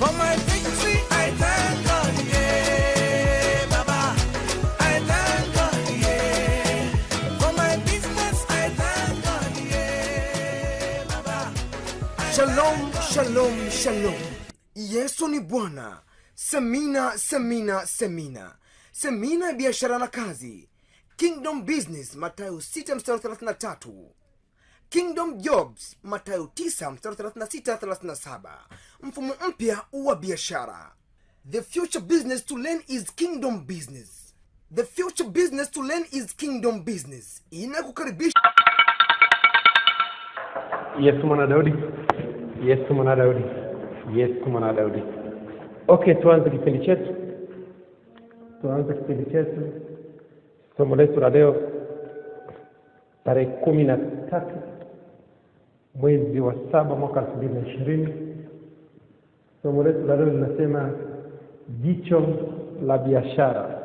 For my victory, I thank God, yeah, Baba. I thank God, yeah. For my business, I thank God, yeah, Baba. Shalom, shalom, shalom. Yesu ni Bwana. Semina, semina, semina. Semina ya biashara na kazi. Kingdom Business, Mathayo 6:33. Kingdom Jobs, Mathayo 9:36-37. Mfumo mpya wa biashara. The future business to learn is Kingdom Business. The future business to learn is Kingdom Business. Inakukaribisha. Yesu mwana Daudi. Yesu mwana Daudi. Yesu mwana Daudi. Okay, tuanze kipindi chetu. Somo letu la leo tarehe 13 mwezi wa 7 mwaka 2020. Somo letu la leo linasema jicho la biashara.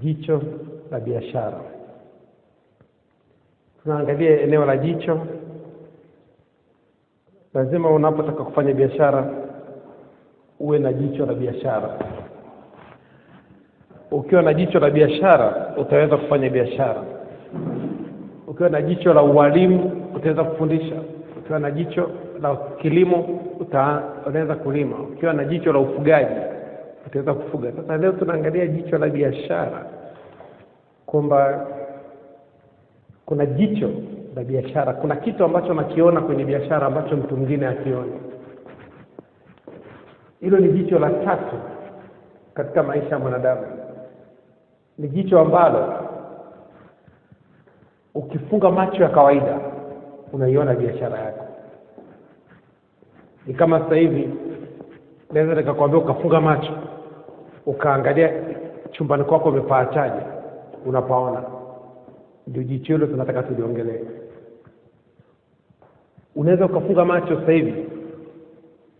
Jicho la biashara. Tunaangalia eneo la jicho. Lazima unapotaka kufanya biashara uwe na jicho la biashara. Ukiwa na jicho la biashara utaweza kufanya biashara. Ukiwa na jicho la ualimu utaweza kufundisha. Ukiwa na jicho la kilimo utaweza kulima. Ukiwa na jicho la ufugaji utaweza kufuga. Sasa leo tunaangalia jicho la biashara, kwamba kuna jicho la biashara, kuna kitu ambacho nakiona kwenye biashara ambacho mtu mwingine hakioni. Hilo ni jicho la tatu katika maisha ya mwanadamu. Ni jicho ambalo ukifunga macho ya kawaida unaiona biashara yako. Ni kama sasa hivi naweza nikakwambia ukafunga macho ukaangalia chumbani kwako umepaachaje, unapaona. Ndio jicho hilo tunataka tuliongelee. Unaweza ukafunga macho sasa hivi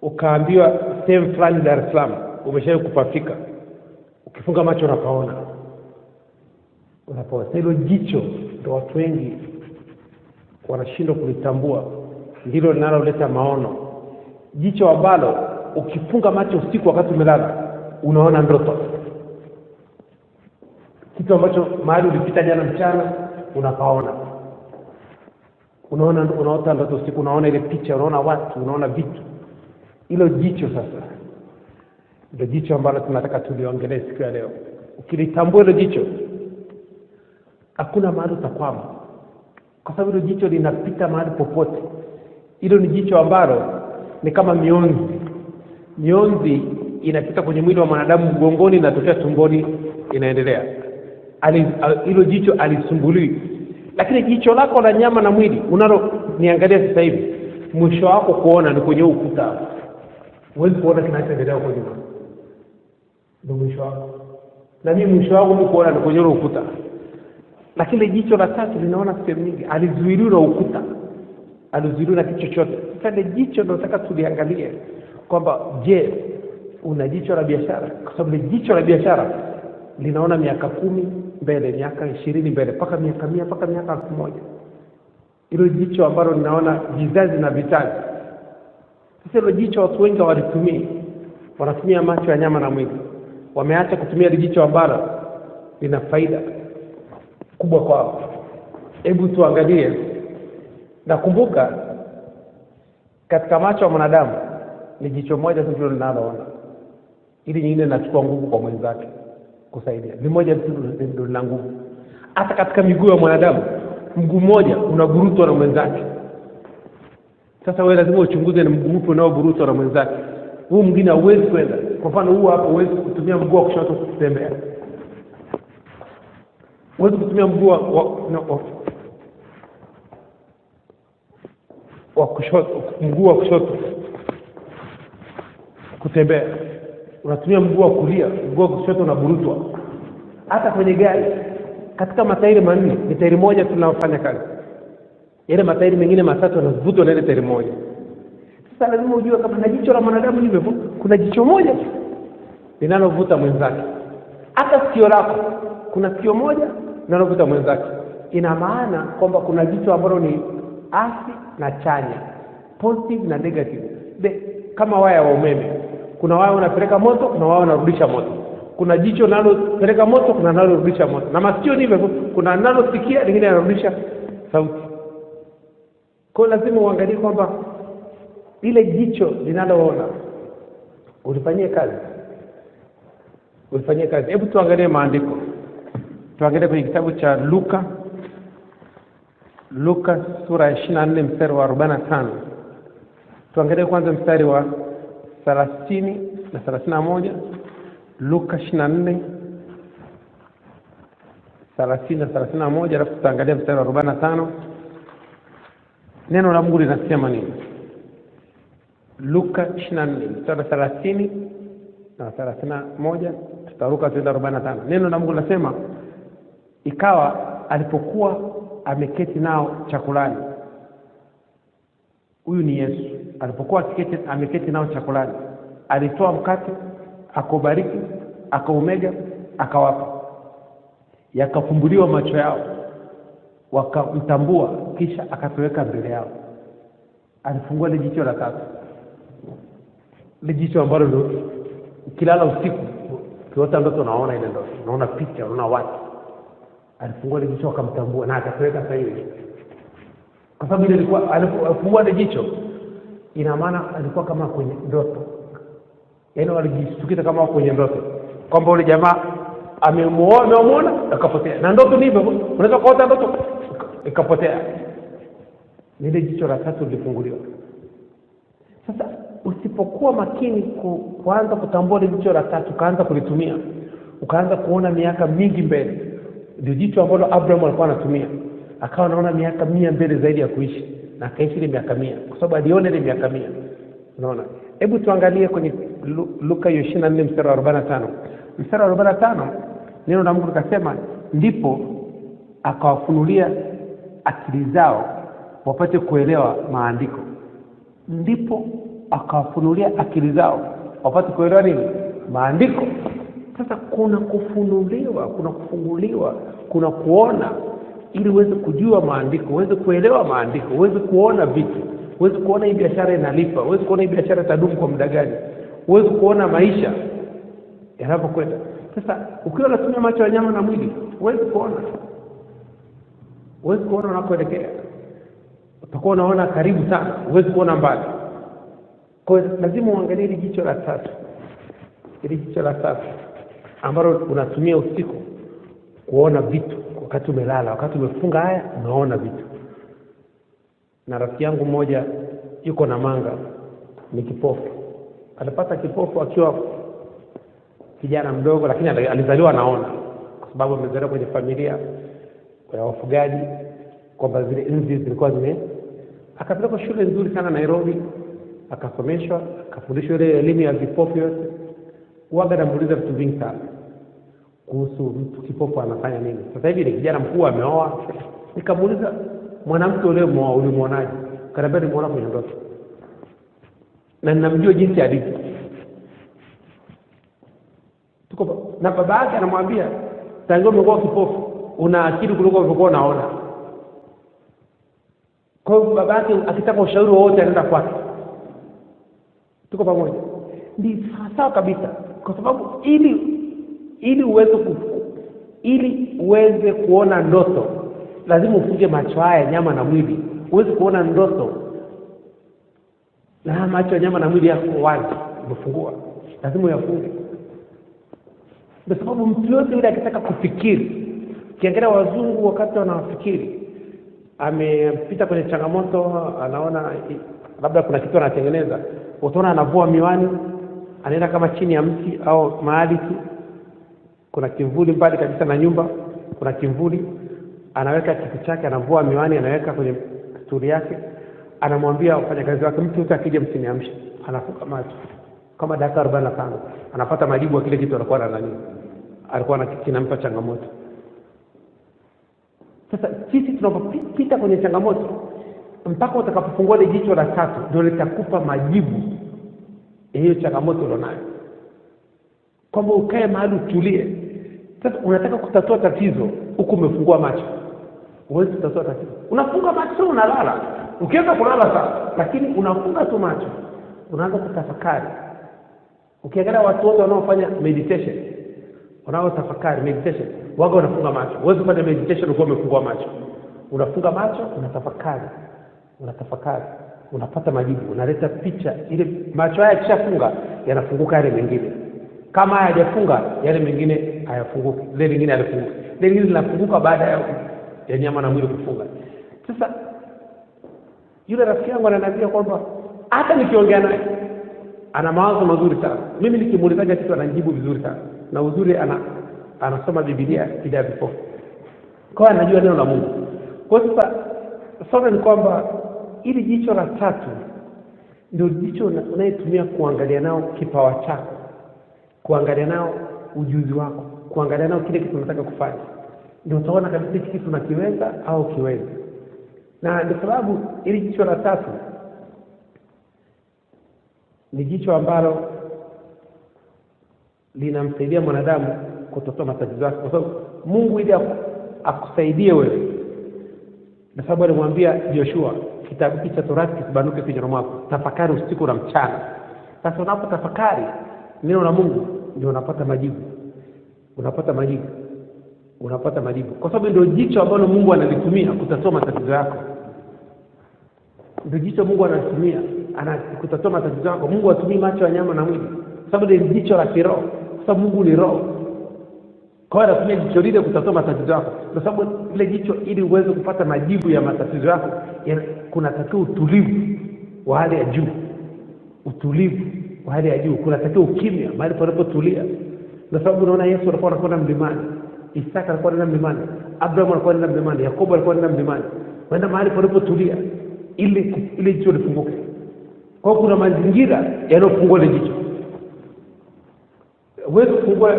ukaambiwa sehemu fulani Dar es Salaam umeshawahi kupafika, ukifunga macho unapaona. Hilo jicho ndio watu wengi wanashindwa kulitambua, ndilo linaloleta maono. Jicho ambalo ukifunga macho usiku wakati umelala unaona ndoto. Kitu ambacho mahali ulipita jana mchana unapaona. Unaota ndoto usiku, unaona ile picha, unaona watu, unaona vitu. Hilo jicho sasa ndio jicho ambalo tunataka tuliongelee siku ya leo. Ukilitambua hilo jicho hakuna mahali utakwama, kwa sababu hilo jicho linapita mahali popote. Hilo ni jicho ambalo ni kama mionzi. Mionzi inapita kwenye mwili wa mwanadamu mgongoni, inatokea tumboni, inaendelea. Hilo jicho alisumbuliwi. Lakini jicho lako la nyama na mwili unalo niangalia sasa hivi, mwisho wako kuona ni kwenye ukuta. Huwezi kuona kinachoendelea huko nyuma. Ndio mwisho wako. Na mimi mwisho wangu ni kuona ni kwenye ukuta. Lakini jicho la tatu linaona sehemu nyingi. Alizuiliwa na ukuta. Alizuiliwa na kitu chochote. Sasa jicho ndio nataka tuliangalie kwamba je, una jicho la biashara? Kwa sababu jicho la biashara linaona miaka 10 mbele, miaka 20 mbele, mpaka miaka 100, mpaka miaka 1000. Hilo jicho ambalo linaona vizazi na vizazi. Sasa hilo jicho watu wengi walitumia, wanatumia macho ya nyama na mwili. Wameacha kutumia hilo jicho ambalo lina faida kubwa kwao. Hebu tuangalie. Nakumbuka katika macho ya mwanadamu ni jicho moja tu ndio linaloona. Ili nyingine linachukua nguvu kwa mwenzake kusaidia. Ni moja tu ndio lina nguvu. Hata katika miguu ya mwanadamu, mguu mmoja unaburutwa na mwenzake. Sasa wewe lazima uchunguze ni mguu upi unaoburutwa na mwenzake. Huu mwingine hauwezi kwenda. Kwa mfano huu hapa huwezi kutumia mguu wa kushoto kutembea. Huwezi kutumia mguu wa kushoto, mguu wa kushoto kutembea. Unatumia mguu wa kulia, mguu wa kushoto unaburutwa. Hata kwenye gari katika matairi manne, ni tairi moja tunafanya kazi. Yale matairi mengine matatu yanavutwa na ile tairi moja. Sasa lazima ujue kama na jicho la mwanadamu hivyo, kuna jicho moja linalovuta mwenzake. Hata sikio lako kuna sikio moja linalovuta mwenzake. Ina maana kwamba kuna jicho ambalo ni asi na chanya, positive na negative. kama waya wa umeme. Kuna waya unapeleka moto, kuna waya unarudisha moto. Kuna jicho linalopeleka moto, kuna linalorudisha moto. Na masikio ni hivyo, kuna linalosikia, lingine linarudisha sauti. Kwa lazima uangalie kwamba ile jicho linaloona ulifanyie kazi. Ulifanyie kazi. Hebu tuangalie maandiko. Tuangalie kwenye kitabu cha Luka sura ya 24 mstari wa 45. Tuangalie kwanza mstari wa 30 na 31. Luka 24 30 na 31, alafu tutaangalia mstari wa 45. Neno la Mungu linasema nini? Luka 24 mstari wa 30 na 31, tutaruka tuenda 45. Neno la Mungu linasema, ikawa alipokuwa ameketi nao chakulani. Huyu ni Yesu. Alipokuwa ameketi nao chakulani, alitoa mkate, akaubariki, akaumega, akawapa. Yakafumbuliwa macho yao, wakamtambua, kisha akapeleka mbele yao. Alifungua ile jicho la tatu. Ile jicho ambalo ukilala usiku, ukiota ndoto unaona ile ndoto, unaona picha, unaona watu. Alifungua ile jicho, akamtambua na akapeleka sasa hivi. Kwa sababu ile ilikuwa alifungua ile jicho, ina maana alikuwa kama kwenye ndoto. Yaani alijisikia kama kwenye ndoto, kwamba yule jamaa amemuona akapotea. Na ndoto ni hivyo, unaweza kuota ndoto ikapotea. Ile jicho la tatu lilifunguliwa. Sasa usipokuwa makini kuanza kutambua ile jicho la tatu, kaanza kulitumia, ukaanza kuona miaka mingi mbele. Ndio jicho ambalo Abraham alikuwa anatumia. Akawa anaona miaka 100 mbele zaidi ya kuishi, na akaishi ile miaka 100 kwa sababu aliona ile miaka 100. Unaona? Hebu tuangalie kwenye Luka 24 mstari wa 45. Mstari wa 45, neno la Mungu likasema, ndipo akawafunulia akili zao wapate kuelewa maandiko. Ndipo akawafunulia akili zao wapate kuelewa nini? Maandiko. Sasa kuna kufunuliwa, kuna kufunguliwa, kuna kuona, ili uweze kujua maandiko, uweze kuelewa maandiko, uweze kuona vitu, uweze kuona hii biashara inalipa, uweze kuona hii biashara itadumu kwa muda gani, uweze kuona maisha yanapokwenda. Sasa ukiwa unatumia macho ya nyama na mwili, uweze kuona unakoelekea. Utakuwa unaona karibu sana, uweze kuona mbali. Kwa hiyo lazima uangalie ile jicho la tatu. Ile jicho la tatu ambalo unatumia usiku kuona vitu, wakati umelala, wakati umefunga haya unaona vitu. Na rafiki yangu mmoja yuko na manga, ni kipofu. Alipata kipofu akiwa kijana mdogo, lakini alizaliwa anaona, kwa sababu amezaliwa kwenye familia ya wafugaji, kwamba zile enzi zilikuwa akapelekwa shule nzuri sana Nairobi, akasomeshwa, akafundishwa ile elimu ya vipofu yote. Huaga namuuliza vitu vingi sana kuhusu mtu kipofu anafanya nini. Sasa hivi ni kijana mkuu ameoa, nikamuuliza, mwanamke yule ulimuonaje? Kanambia nimeona kwenye ndoto. Na ninamjua jinsi alivyo. Na baba yake anamwambia, tangu umekuwa kipofu una akili kuliko ulivyokuwa unaona. Kwa hiyo baba yake akitaka ushauri wowote anaenda kwake. Tuko pamoja? Ni sawa kabisa, kwa sababu ili uweze kuona ndoto, lazima ufunge macho haya nyama na mwili. Uweze kuona ndoto na macho ya nyama na mwili yako wazi, umefungua, lazima uyafunge. Kwa sababu mtu yote yule akitaka kufikiri, kiangalia wazungu wakati wanafikiri, amepita kwenye changamoto, anaona labda kuna kitu anatengeneza, utaona anavua miwani, anaenda kama chini ya mti au mahali kuna kivuli mbali kabisa na nyumba, kuna kivuli, anaweka kitu chake, anavua miwani, anaweka kwenye sturi yake, anamwambia wafanyakazi wake, mtu yote akija msiniamshe. Anafunga macho kama dakika 45, anapata majibu ya kile kitu alikuwa kinampa changamoto. Sasa sisi tunapopita kwenye changamoto, mpaka utakapofungua ile jicho la tatu, ndio litakupa majibu hiyo changamoto ulionayo. Kwamba ukae mahali utulie. Sasa unataka kutatua tatizo huku umefungua macho, huwezi kutatua tatizo. Unafunga macho unalala. Ukianza kulala sasa, lakini unafunga tu macho, unaanza kutafakari. Ukiangalia watu wote wanaofanya meditation, wanaotafakari meditation, wao wanafunga macho. Huwezi kufanya meditation ukiwa umefungua macho. Unafunga macho, unatafakari, unapata majibu, unaleta picha. Ile macho haya kishafunga yanafunguka yale mengine. Kama hayajafunga yale mengine hayafunguki, yale mengine yanafunguka. Yale mengine linafunguka baada ya nyama na mwili kufunga. Sasa yule rafiki yangu ananiambia kwamba hata nikiongea naye ana mawazo mazuri sana. Mimi nikimuuliza kitu anajibu vizuri sana. Na uzuri anasoma Biblia kila before. Kwa anajua neno la Mungu. Kwa sasa swali ni kwamba ili jicho la tatu ndio jicho unayetumia kuangalia nao kipawa chako, kuangalia nao ujuzi wako, kuangalia nao kile kitu unataka kufanya. Ndio utaona kabisa hiki kitu unakiweza au kiwezi. Na ndio sababu ili jicho la tatu ni jicho ambalo linamsaidia mwanadamu kutotoa matatizo yake. Kwa sababu Mungu ili akusaidie wewe, na sababu alimwambia Joshua, kitabu cha Torati kibanuke kichwani mwako, tafakari usiku na mchana. Sasa unapotafakari neno la Mungu ndio unapata majibu. Kwa sababu ndio jicho ambalo Mungu analitumia kutatua matatizo yako. Ndio jicho Mungu anatumia kutatua matatizo yako. Mungu hatumii macho ya nyama na mwili. Kwa sababu ndio jicho la kiroho. Kwa sababu Mungu ni roho. Kwa hiyo anatumia jicho lile kutatua matatizo yako. Kwa sababu ile jicho ili uweze kupata majibu ya matatizo yako, kunatakiwa utulivu wa hali ya juu. Kunatakiwa ukimya, mahali panapotulia. Kwa sababu unaona Yesu alikuwa anakwenda mlimani, Isaka alikuwa anaenda mlimani, Abraham alikuwa anaenda mlimani, Yakobo alikuwa anaenda mlimani. Wenda mahali panapotulia ili jicho lifunguke. Kwa kuna mazingira yanayofungua ile jicho. Wewe kufungua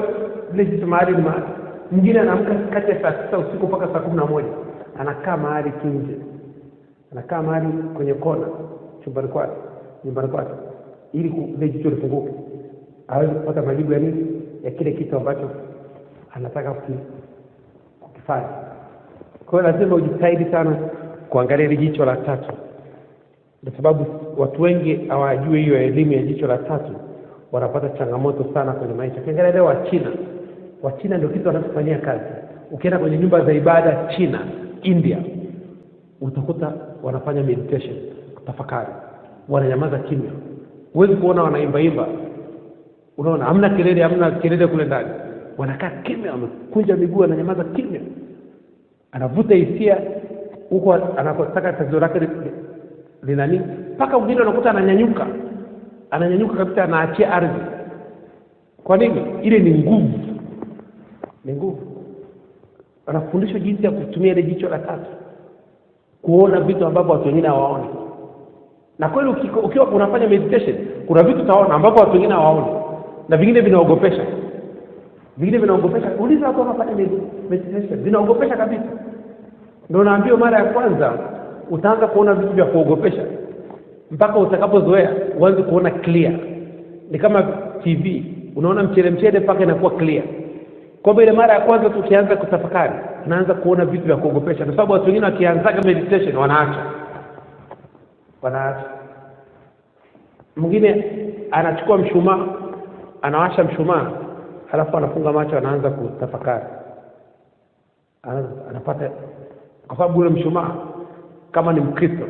ile jicho mahali ni mahali. Mwingine anaamka kati ya saa 9 usiku mpaka saa 11. Anakaa mahali nje. Anakaa mahali kwenye kona nyumbani kwake ili ile jicho lifunguke. Aweze kupata majibu ya nini? Ya kile kitu ambacho anataka kukifanya. Kwa hiyo lazima ujitahidi sana kuangalia ile jicho la tatu. Kwa sababu watu wengi hawajui hiyo elimu ya jicho la tatu, wanapata changamoto sana kwenye maisha. Kiangalia leo Wachina ndio kitu wanachofanyia kazi. Ukienda kwenye nyumba za ibada China, India, utakuta wanafanya meditation, kutafakari. Wananyamaza kimya. Huwezi kuona wanaimba. Unaona hamna kelele kule ndani. Wanakaa kimya, wamekunja miguu, wananyamaza kimya. Anavuta hisia huko anakotaka tatizo lake linani, mpaka mwingine unakuta ananyanyuka kabisa, anaachia ardhi. Kwa nini? Ile ni nguvu. Anafundishwa jinsi ya kutumia ile jicho la tatu kuona vitu ambavyo watu wengine hawaoni. Na kweli ukiwa unafanya meditation, kuna vitu utaona ambavyo watu wengine hawaoni, na vingine vinaogopesha. Uliza watu wanafanya meditation, vinaogopesha kabisa. Ndio naambiwa mara ya kwanza utaanza kuona vitu vya kuogopesha, mpaka utakapozoea uanze kuona clear. Ni kama TV, unaona mchele mpaka inakuwa clear. Kwa ile mara ya kwanza tukianza kutafakari, tunaanza kuona vitu vya kuogopesha. Kwa sababu watu wengine wakianza meditation wanaacha. Mwingine anachukua mshumaa, anawasha mshumaa, halafu anafunga macho, anaanza kutafakari. Anapata, kwa sababu ule mshumaa kama ni Mkristo,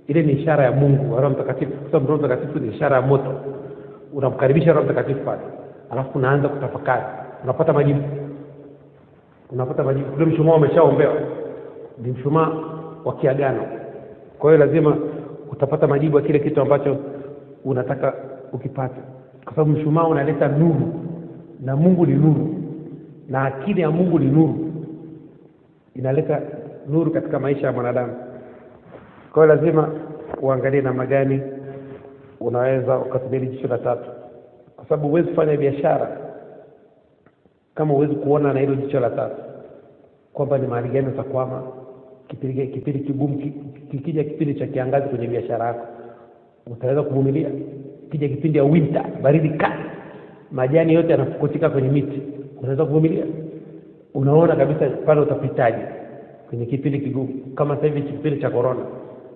ile ni ishara ya Mungu, Roho Mtakatifu. Kwa sababu Roho Mtakatifu ni ishara ya moto. Unamkaribisha Roho Mtakatifu pale. Halafu unaanza kutafakari. Unapata majibu. Ule mshumaa umeshaombewa. Ni mshumaa wa kiagano. Kwa hiyo lazima utapata majibu ya kile kitu ambacho unataka ukipate. Kwa sababu mshumaa unaleta nuru, na Mungu ni nuru, na akili ya Mungu ni nuru. Inaleta nuru katika maisha ya mwanadamu. Kwa hiyo lazima uangalie namna gani unaweza ukatumia jicho la tatu. Kwa sababu huwezi kufanya biashara kama huwezi kuona na hilo jicho la tatu, kwamba ni mahali gani utakwama. Kipindi kigumu kikija, kipindi cha kiangazi kwenye biashara yako, utaweza kuvumilia? Kija kipindi ya winter, baridi kali, majani yote yanafukutika kwenye miti, unaweza kuvumilia? Unaona kabisa pale utapitaje kwenye kipindi kigumu. Kama sasa hivi kipindi cha corona,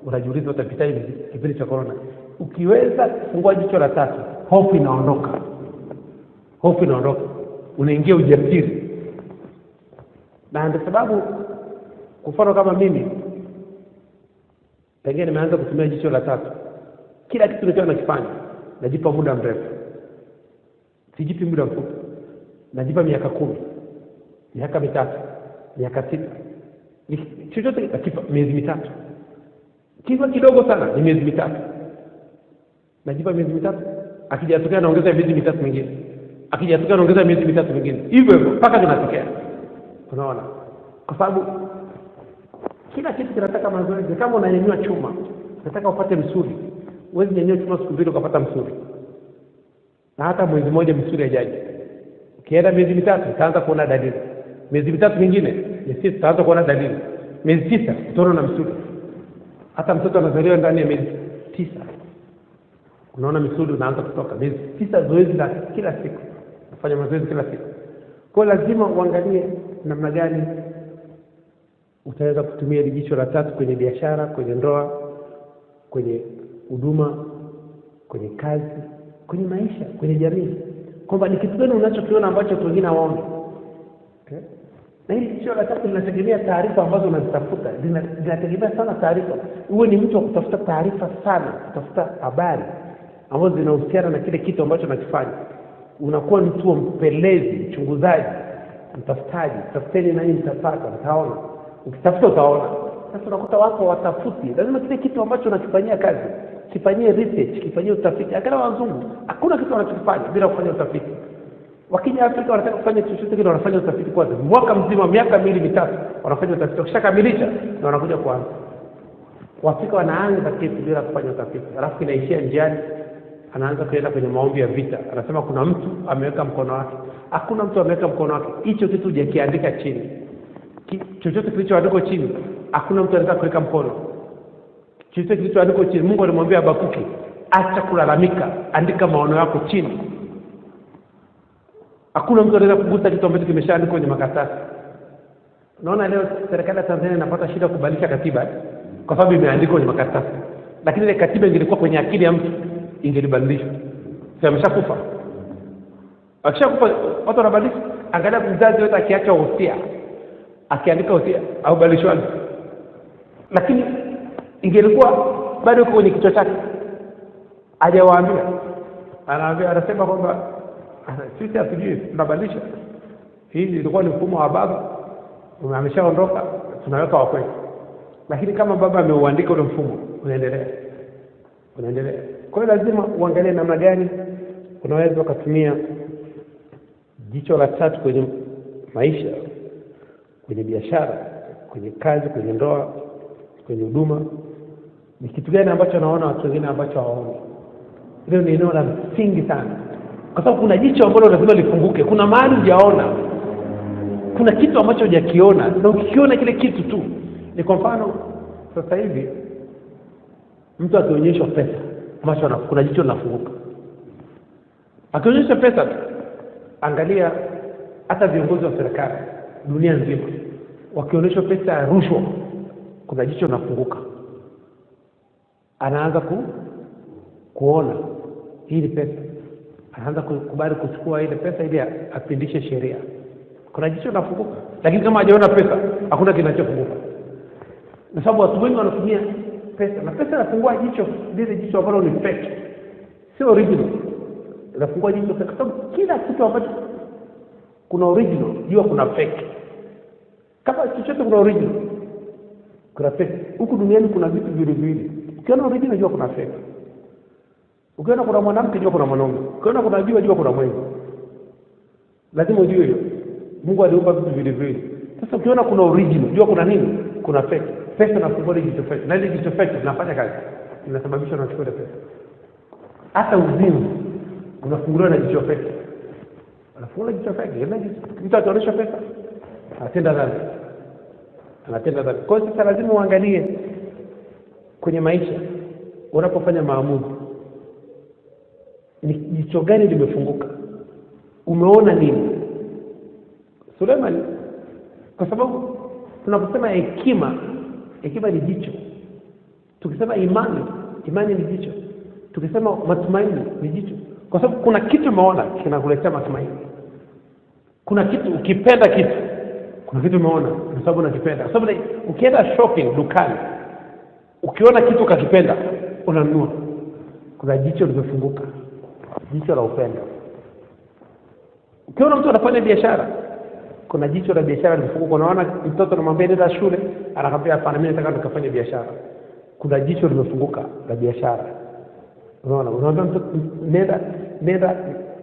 unajiuliza utapitaje kipindi cha corona. Ukiweza kufungua jicho la tatu, hofu inaondoka. Unaingia ujasiri. Na ndio sababu kwa mfano kama mimi pengine nimeanza kutumia jicho la tatu, kila kitu nikiwa nakifanya najipa muda mrefu. Sijipi muda mfupi. Najipa miaka 10, miaka 3, miaka 6. Chochote nakipa miezi 3. Kitu kidogo sana ni miezi 3. Najipa miezi 3, akijatokea naongeza miezi 3 mingine. Akijatokea naongeza miezi 3 mingine. Hivyo mpaka kinatokea. Unaona? Kwa sababu kila kitu kinataka mazoezi. Kama unanyanyua chuma, unataka upate msuli. Huwezi nyanyua chuma siku mbili ukapata msuli. Na hata mwezi mmoja msuli hajaje. Ukienda miezi 3 utaanza kuona dalili. Miezi 3 mingine, miezi 6 utaanza kuona dalili. Miezi 9 utaona na msuli. Hata mtoto anazaliwa ndani ya miezi 9. Unaona misuli unaanza kutoka. Miezi 9 zoezi la kila siku. Unafanya mazoezi kila siku. Kwa lazima uangalie namna gani utaweza kutumia jicho la tatu kwenye biashara, kwenye ndoa, kwenye huduma, kwenye kazi, kwenye maisha, kwenye jamii. Kwamba ni kitu gani unachokiona ambacho wengine hawaoni. Okay? Na hili jicho la tatu linategemea taarifa ambazo unazitafuta. Linategemea sana taarifa. Uwe ni mtu wa kutafuta taarifa sana, kutafuta habari ambazo zinahusiana na kile kitu ambacho unakifanya. Unakuwa mtu wa mpelelezi, mchunguzaji, mtafutaji. Tafuteni nani mtapata, mtaona. Ukitafuta utaona. Sasa unakuta watu watafuti. Lazima kile kitu ambacho unakifanyia kazi, kifanyie research, kifanyie utafiti. Akala wazungu, hakuna kitu wanachofanya bila kufanya utafiti. Wakija Afrika wanataka kufanya chochote kile wanafanya utafiti kwanza. Mwaka mzima, miaka 2-3 wanafanya utafiti. Wakishakamilisha na wanakuja kuanza. Waafrika wanaanza kitu bila kufanya utafiti. Alafu kinaishia njiani, anaanza kwenda kwenye maombi ya vita. Anasema kuna mtu ameweka mkono wake. Hakuna mtu ameweka mkono wake. Hicho kitu hujakiandika chini. Chochote kilichoandikwa chini, hakuna mtu anaweza kuweka mkono. Chochote kilichoandikwa chini, Mungu alimwambia Habakuki, acha kulalamika, andika maono yako chini. Hakuna mtu anaweza kugusa kitu ambacho kimeshaandikwa kwenye makaratasi. Unaona leo serikali ya Tanzania inapata shida kubadilisha katiba kwa sababu imeandikwa kwenye makaratasi. Lakini ile katiba ingekuwa kwenye akili ya mtu, ingelibadilishwa. Sasa ameshakufa. Akishakufa watu wanabadilisha. Angalia mzazi yote akiacha wosia, akiandika wosia au badilishwa. Lakini ingelikuwa bado yuko kwenye kichwa chake. Hajawaambia. Anasema kwamba sisi hatujui, tunabadilisha. Hii ilikuwa ni mfumo wa baba, ameshaondoka, tunaweka wa kweli. Lakini kama baba ameuandika ule mfumo, unaendelea. Kwa hiyo lazima uangalie namna gani unaweza kutumia jicho la tatu kwenye maisha, kwenye biashara, kwenye kazi, kwenye ndoa, kwenye huduma. Ni kitu gani ambacho naona watu wengine ambacho hawaoni. Hilo ni eneo la msingi sana. Kwa sababu kuna jicho ambalo lazima lifunguke. Kuna mahali hujaona. Kuna kitu ambacho hujakiona. Na ukikiona kile kitu tu. Ni kwa mfano sasa hivi mtu akionyeshwa pesa, ambacho kuna jicho linafunguka. Akionyesha pesa, angalia hata viongozi wa serikali dunia nzima wakionyeshwa pesa ya rushwa, kuna jicho linafunguka. Anaanza kuona hii pesa. Anaanza kukubali kuchukua ile pesa ili apindishe sheria. Kuna jicho linafunguka. Lakini kama hajaona pesa, hakuna kinachofunguka. Kwa sababu watu wengi wanatumia pesa. Na pesa inafungua jicho, lile jicho ambalo ni fake. Sio original. Inafungua jicho fake. Kwa sababu kila kitu ambacho kuna original, jua kuna fake. Kama chochote kuna original, kuna fake. Huku duniani kuna vitu viwili. Ukiona original, jua kuna fake. Ukiona kuna mwanamke, jua kuna mwanaume. Ukiona kuna jua kuna mwenzi. Lazima ujue hiyo. Mungu aliumba vitu viwili. Sasa ukiona kuna original, jua kuna nini? Kuna fake. Pesa inafungua jicho fake. Na ile jicho fake linafanya kazi. Inasababisha unachukua pesa. Hata uzinzi unafunguliwa na jicho fake. Unafungua jicho fake. Mtu ataonesha pesa, anatenda dhambi. Kwa hiyo sasa lazima uangalie kwenye maisha unapofanya maamuzi. Ni jicho gani limefunguka? Umeona nini? Suleiman, kwa sababu tunaposema hekima ni jicho. Tukisema imani ni jicho. Tukisema matumaini ni jicho, kwa sababu kuna kitu umeona kinakuletea matumaini. Kuna kitu ukipenda kitu, kuna kitu umeona kwa sababu unakipenda. Kwa sababu ukienda shopping dukani, ukiona kitu ukakipenda, unanunua. Kuna jicho limefunguka, jicho la upendo. Ukiona mtu anafanya biashara, kuna jicho la biashara limefunguka. Unaona mtoto anamwambia nenda shule, anakwambia hapana, mimi nataka nikafanye biashara. Kuna jicho limefunguka la biashara. Unaona mtoto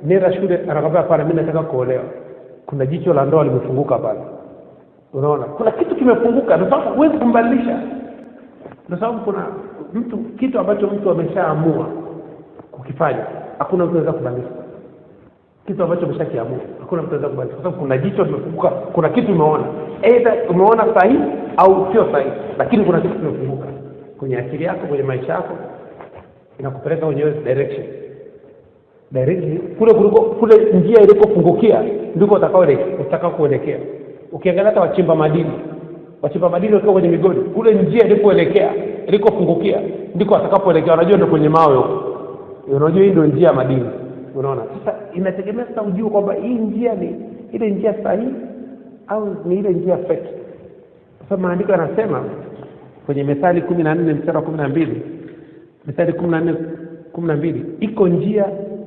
nenda shule, anakwambia hapana, mimi nataka kuolewa. Kuna jicho la ndoa limefunguka pale. Unaona kuna kitu kimefunguka, ndio sababu huwezi kumbadilisha. Ndio sababu kuna kitu ambacho mtu ameshaamua kukifanya, hakuna mtu anaweza kubadilisha. Kitu ambacho umeshakiamua, hakuna mtu anaweza kubadilisha, kwa sababu kuna jicho limefunguka. Kuna kitu umeona, either umeona sahihi au sio sahihi, lakini kuna kitu kimefunguka kwenye akili yako, kwenye maisha yako, inakupeleka kwenye direction. Kule njia ilikofungukia ndiko utakao kuelekea. Ukiangalia hata wachimba madini wakiwa kwenye migodi, kule njia ilikofungukia ndiko atakapoelekea. Unajua ndio kwenye mawe huko, unajua hii ndio njia ya madini. Unaona sasa, inategemea sasa ujue kwamba hii njia ni ile njia sahihi au ni ile njia fake. Sasa maandiko yanasema kwenye Methali 14 mstari wa 12, Methali 14:12, iko njia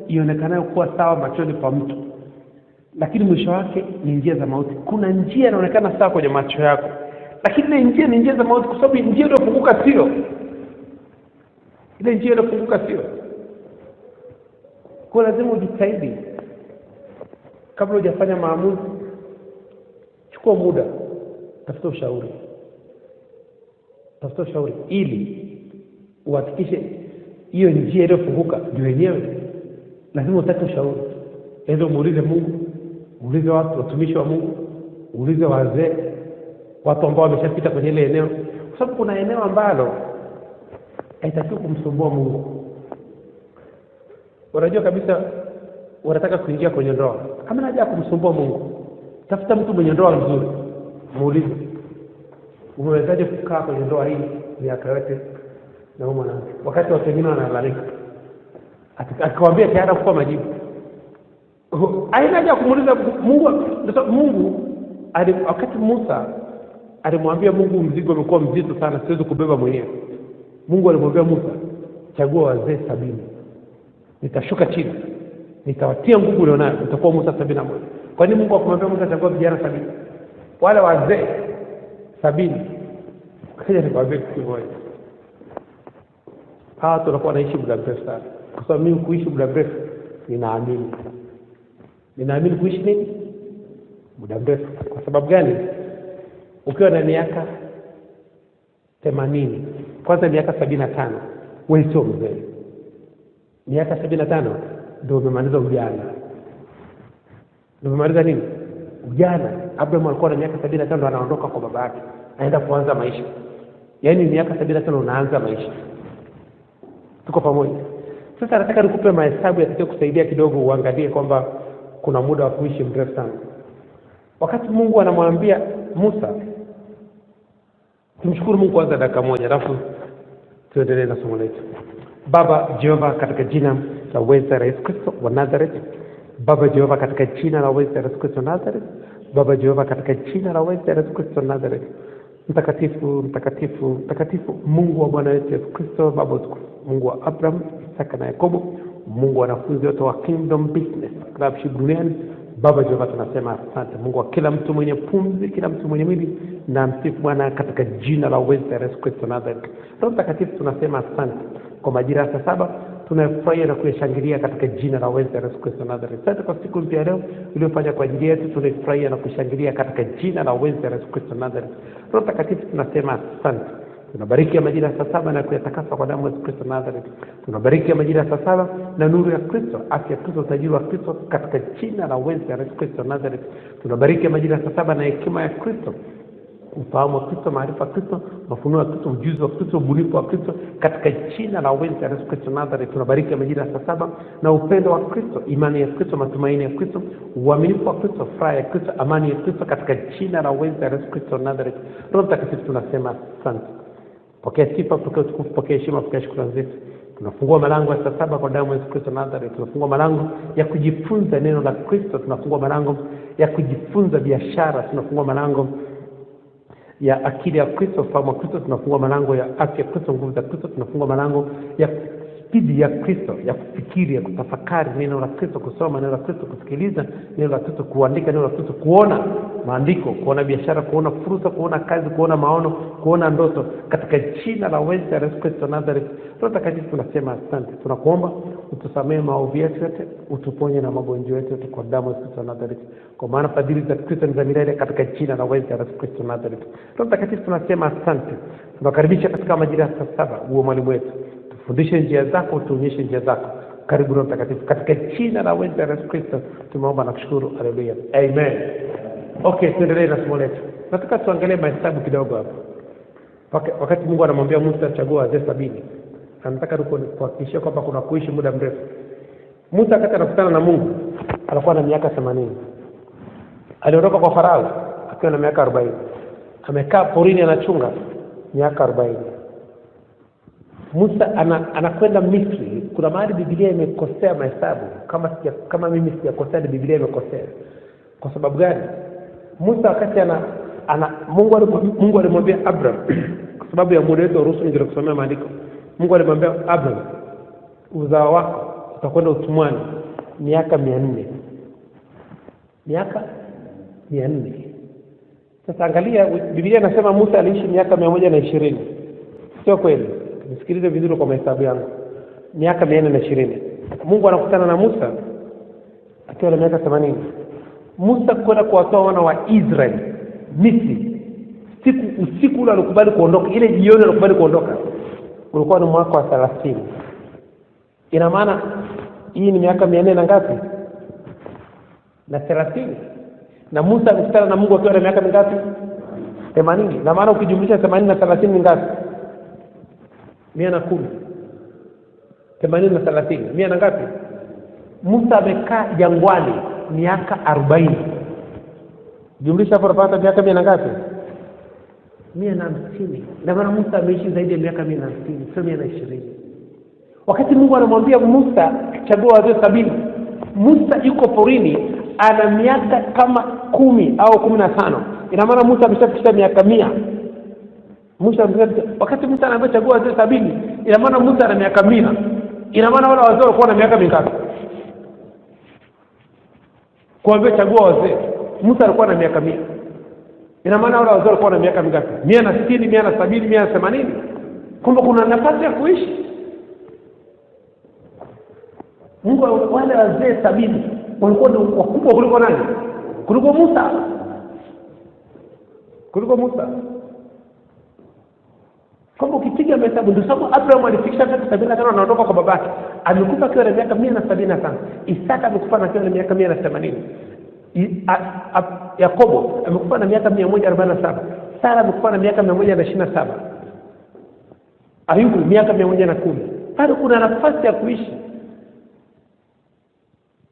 ionekanayo kuwa sawa machoni pa mtu, lakini mwisho wake ni njia za mauti. Kuna njia inaonekana sawa kwenye macho yako, lakini ile njia ni njia za mauti, kwa sababu njia iliyofunguka sio ile njia iliyofunguka sio. Kwa lazima ujitahidi kabla hujafanya maamuzi. Chukua muda, tafuta ushauri ili uhakikishe hiyo njia iliyofunguka ndio yenyewe. Lazima utake ushauri. Ndio muulize Mungu, uulize watu watumishi wa Mungu, uulize wazee, watu ambao wameshapita kwenye ile eneo, kwa sababu kuna eneo ambalo haitakiwi kumsumbua Mungu. Unajua kabisa unataka kuingia kwenye ndoa, kama haja kumsumbua Mungu, tafuta mtu mwenye ndoa nzuri, muulize umewezaje kukaa kwenye ndoa hii miaka yote na wewe mwanamke, wakati watu wengine wanalalamika. Akikwambia tayari kupa majibu. Haina haja kumuuliza Mungu. Mungu wakati Musa alimwambia Mungu, mzigo umekuwa mzito sana, siwezi kubeba mwenyewe. Mungu alimwambia Musa, chagua wazee 70, nitashuka chini, nitawatia nguvu leo nayo, utakuwa Musa 71. Kwa nini Mungu akamwambia Musa chagua vijana 70? Wale wazee 70 kaja nikwambia kitu moja, hawa tunakuwa naishi muda mrefu sana. Kwa sababu mimi kuishi muda mrefu ninaamini kuishi nini muda mrefu. Kwa sababu gani? Ukiwa na miaka 80, kwanza miaka 75, wewe sio mzee. Miaka 75 ndio umemaliza ujana. Ndio umemaliza nini? Ujana. Abraham alikuwa na miaka 75 ndio anaondoka kwa baba yake, aenda kuanza maisha. Yaani miaka 75 unaanza maisha. Tuko pamoja? Sasa nataka nikupe mahesabu yatakayo kusaidia kidogo uangalie kwamba kuna muda wa kuishi mrefu sana. Wakati Mungu anamwambia Musa, tumshukuru Mungu kwanza dakika moja, alafu tuendelee na somo letu. Baba Jehova, katika jina la uweza la Yesu Kristo wa Nazareth. Baba Jehova, katika jina la uweza la Yesu Kristo wa Nazareth. Baba Jehova, katika jina la uweza la Yesu Kristo wa Nazareth. Mtakatifu, mtakatifu, mtakatifu, Mungu wa Bwana wetu Yesu Kristo, Baba utukufu, Mungu wa Abraham, Isaka na Yakobo, Mungu wa wanafunzi wote wa Kingdom Business Club duniani. Baba Jehova, tunasema asante. Mungu wa kila mtu mwenye pumzi, kila mtu mwenye mwili, na msifu Bwana katika jina la uweza la Yesu Kristo Nazareth. Roho Mtakatifu, tunasema asante kwa majira ya 7 tunafurahia na kuyashangilia katika jina la uweza la Yesu Kristo Nazareth. Asante kwa siku mpya leo uliyofanya kwa ajili yetu, tunafurahia na kushangilia katika jina la uweza la Yesu Kristo Nazareth. Roho Mtakatifu, tunasema asante. Tunabariki majira ya 7 na kuyatakasa kwa damu ya Yesu Kristo Nazareth. Tunabariki majira ya 7 na nuru ya Kristo, afya ya Kristo, utajiri wa Kristo katika jina la uweza la Yesu Kristo Nazareth. Tunabariki majira ya 7 na hekima ya Kristo, ufahamu wa Kristo, maarifa ya Kristo, mafunuo ya Kristo, ujuzi wa Kristo, ubunifu wa Kristo katika jina la uweza la Yesu Kristo Nazareth. Tunabariki majira ya 7 na upendo wa Kristo, imani ya Kristo, matumaini ya Kristo, uaminifu wa Kristo, furaha ya Kristo, amani ya Kristo katika jina la uweza la Yesu Kristo Nazareth. Roho Mtakatifu, tunasema asante. Pokea sifa, pokea utukufu, pokea heshima, pokea shukrani zetu. Tunafungua malango ya saa 7 kwa damu ya Yesu Kristo Nazareth. Tunafungua malango ya kujifunza neno la Kristo. Tunafungua malango ya kujifunza biashara. Tunafungua malango ya akili ya Kristo, fahamu ya Kristo. Tunafungua malango ya afya ya Kristo, nguvu za Kristo. Tunafungua malango ya spidi ya Kristo, ya kufikiri, ya kutafakari neno la Kristo, kusoma neno la Kristo, kusikiliza neno la Kristo, kuandika neno la Kristo, kuona maandiko, kuona biashara, kuona fursa, kuona kazi, kuona maono, kuona ndoto, katika jina la Yesu Kristo Nazareth. Tunatakatifu tunasema asante. Tunakuomba utusamee maovu yetu yote, utuponye na magonjwa yetu yote kwa damu ya Kristo Nazareth. Kwa maana fadhili za Kristo ni za milele, katika jina la Yesu Kristo Nazareth. Tunatakatifu tunasema asante. Tunakaribisha katika majira ya saa 7 uwe mwalimu wetu. Fundisha njia zako, tuonyeshe njia zako. Karibu Roho Mtakatifu, katika jina la Yesu Kristo tumeomba na kushukuru. Haleluya. Amen. Okay, tuendelee na somo letu. Nataka tuangalie mahesabu kidogo hapa. Wakati Mungu anamwambia Musa chagua wazee 70. Anataka kuhakikishia kwamba kuna kuishi muda mrefu. Musa wakati anakutana na Mungu alikuwa na miaka 80. Aliondoka kwa Farao akiwa na miaka 40. Amekaa porini anachunga miaka 40. Musa anakwenda Misri. Kuna mahali Biblia imekosea mahesabu. Kama mimi sijakosea, Biblia imekosea. Kwa sababu gani? Musa wakati Mungu alimwambia Abraham kwa sababu ya muda wetu ruhusu ndio kusomea maandiko. Mungu alimwambia Abraham, uzao wako utakwenda utumwani miaka 400. Miaka 400. Sasa angalia, Biblia inasema Musa aliishi miaka 120. Sio kweli? Nisikilize vizuri kwa mahesabu yangu. Miaka 420. Mungu anakutana na Musa akiwa na miaka 80. Musa kwenda kuwatoa wana wa Israeli Misri. Usiku ule alikubali kuondoka, ile jioni alikubali kuondoka. Ulikuwa ni mwaka wa 30. Ina maana hii ni miaka 400 na ngapi? Na 30. Na Musa alikutana na Mungu akiwa na miaka mingapi? 80. Na maana ukijumlisha 80 na 30 ni ngapi? 110. 80 na 30. 100 na ngapi? Musa amekaa jangwani miaka 40. Jumlisha hapo unapata miaka 100 na ngapi? 150. Na maana Musa ameishi zaidi ya miaka 150, sio 120. Wakati Mungu anamwambia Musa chagua wazee 70, Musa yuko porini ana miaka kama 10 au 15. Ina maana Musa ameshafikisha miaka 100. Wakati Musa anaambia chagua wazee 70, ina maana Musa ana miaka 100. Ina maana wale wazee walikuwa na miaka mingapi? Kuambia chagua wazee, Musa alikuwa na miaka 100. Ina maana wale wazee walikuwa na miaka mingapi? 160, 170, 180. Kumbe kuna nafasi ya kuishi. Mungu wale wazee 70 walikuwa wakubwa kuliko nani? Kuliko Musa. Kuliko Musa. Kama ukipiga mahesabu ndio sababu Abraham alifikisha miaka 75 anaondoka kwa babake. Amekufa akiwa na miaka 175. Isaka amekufa akiwa na miaka 180. Yakobo amekufa na miaka 147. Sara amekufa na miaka 127. Ayubu miaka 110. Bado kuna nafasi ya kuishi.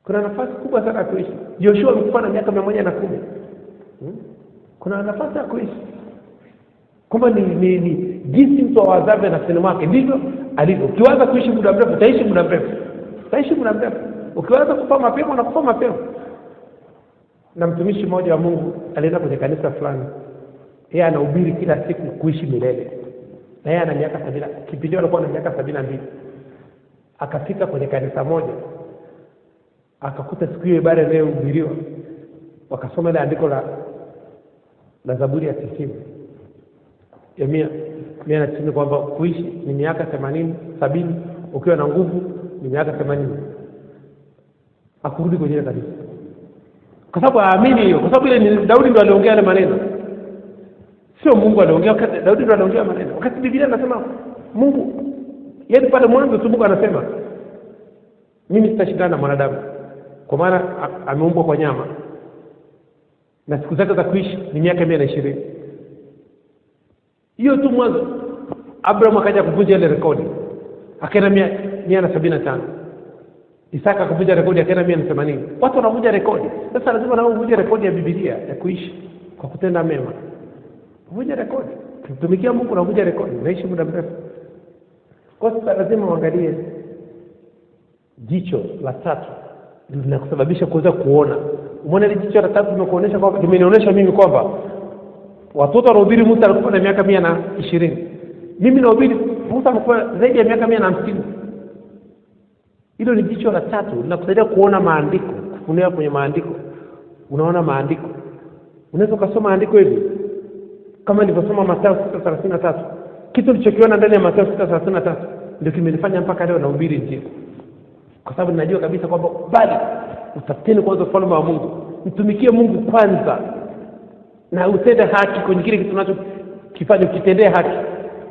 Kuna nafasi kubwa sana ya kuishi. Joshua amekufa na miaka 110. Kuna nafasi ya kuishi. Kwamba ni jinsi mtu awazavyo na sinema yake ndivyo alivyo. Ukiwaza kuishi muda mrefu utaishi muda mrefu. Utaishi muda mrefu. Ukiwaza kufa mapema unakufa mapema. Na mtumishi mmoja wa Mungu alienda kwenye kanisa fulani. Yeye anahubiri kila siku kuishi milele. Na yeye ana miaka 70. Kipindi alikuwa na miaka 72. Akafika kwenye kanisa moja. Akakuta siku hiyo ibada inayohubiriwa. Wakasoma ile andiko la Zaburi ya 90. Ya 100 kwamba kuishi ni miaka 80, 70, ukiwa na nguvu ni miaka 80. Akurudi kwenye kanisa. Kwa sababu aamini hiyo, kwa sababu ile ni Daudi ndo aliongea yale maneno. Sio Mungu aliongea, Daudi ndo aliongea maneno. Wakati Biblia inasema Mungu, yeye pale mwanzo tu Mungu anasema mimi sitashindana na mwanadamu. Kwa maana ameumbwa kwa nyama. Na siku zake za kuishi ni miaka 120. Hiyo tu mwanzo. Abraham akaja kuvunja ile rekodi. Akaenda 175. Isaka kuvunja rekodi akaenda 180. Watu wanavunja rekodi. Sasa lazima nao uvunje rekodi ya Biblia ya kuishi kwa kutenda mema. Vunja rekodi. Tumikia Mungu na vunja rekodi. Unaishi muda mrefu. Kwa sababu lazima uangalie jicho la tatu linakusababisha kuweza kuona. Umeona ile jicho la tatu limekuonesha kwamba, limenionyesha mimi kwamba watoto wanahubiri Musa alikuwa na miaka 120. Mimi nahubiri Musa alikuwa zaidi ya miaka 150. Hilo ni jicho la tatu linakusaidia kuona maandiko, kufunua kwenye maandiko. Unaona maandiko. Unaweza kusoma maandiko hivi. Kama nilivyosoma Mathayo 6:33. Kitu nilichokiona ndani ya Mathayo 6:33 ndio kimenifanya mpaka leo nahubiri Injili. Kwa sababu ninajua kabisa kwamba bali utafuteni kwanza ufalme wa Mungu, mtumikie Mungu kwanza na utende haki kwenye kile kitu unachokifanya, ukitendea haki,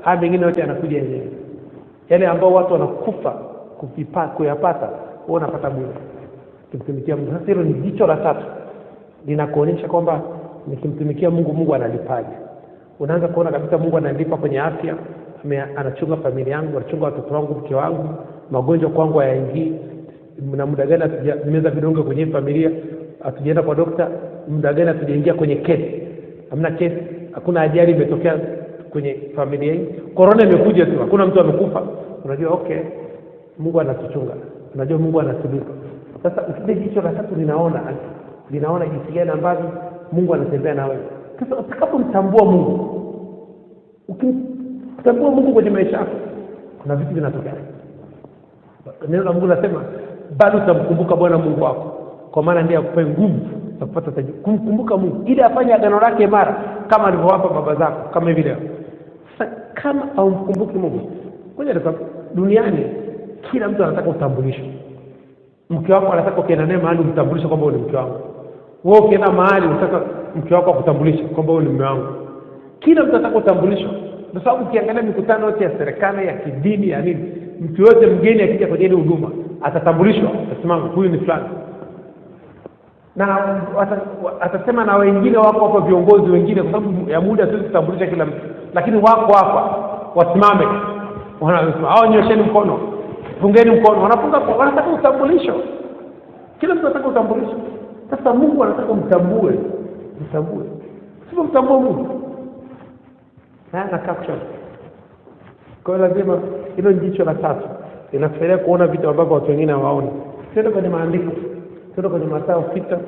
haya mengine yote yanakuja yenyewe. Yale ambao watu wanakufa kuyapata, wao wanapata bure. Kumtumikia Mungu. Sasa hilo ni jicho la tatu. Linakuonyesha kwamba nikimtumikia Mungu, Mungu analipaje. Unaanza kuona kabisa Mungu analipa kwenye afya, anachunga familia yangu, anachunga watoto wangu, mke wangu, magonjwa kwangu hayaingii. Na muda gani hatujameza vidonge kwenye familia, hatujaenda kwa dokta, muda gani hatujaingia kwenye kesi. Hamna kesi, hakuna ajali imetokea kwenye familia hii. Corona imekuja tu, hakuna mtu amekufa. Unajua okay, Mungu anatuchunga. Unajua Mungu anatulipa. Sasa ukija jicho la tatu linaona jinsi gani ambavyo Mungu anatembea na wewe. Sasa utakapomtambua Mungu, ukimtambua Mungu kwenye maisha yako, kuna vitu vinatokea. Neno la Mungu nasema bado utamkumbuka Bwana Mungu wako, kwa maana ndiye akupe nguvu za kupata tajiri. Kumkumbuka Mungu ili afanye agano lake imara kama alivyowapa baba zako, kama hivi leo. Sasa kama haumkumbuki Mungu, kwenye duniani kila mtu anataka utambulisho. Mke wako anataka ukienda naye mahali umtambulishe kwamba wewe ni mke wangu. Wewe ukienda mahali unataka mke wako akutambulishe kwamba wewe ni mume wangu. Kila mtu anataka utambulisho. Kwa sababu ukiangalia mikutano yote ya serikali, ya kidini, ya nini, mtu yote mgeni akija kwenye ile huduma atatambulishwa, atasimama huyu ni fulani. Na atasema na wengine wako hapa, viongozi wengine, kwa sababu ya muda tu kutambulisha kila mtu. Lakini wako hapa wasimame. Wanasema hao nyosheni mkono, fungeni mkono, wanafunga, wanataka utambulisho. Kila mtu anataka utambulisho. Sasa Mungu anataka mtambue. Sio mtambue Mungu. Na capture. Kwa hiyo lazima hilo jicho la tatu linasaidia kuona vitu ambavyo watu wengine hawaoni. Twende kwenye maandiko. Twende kwenye Mathayo 6.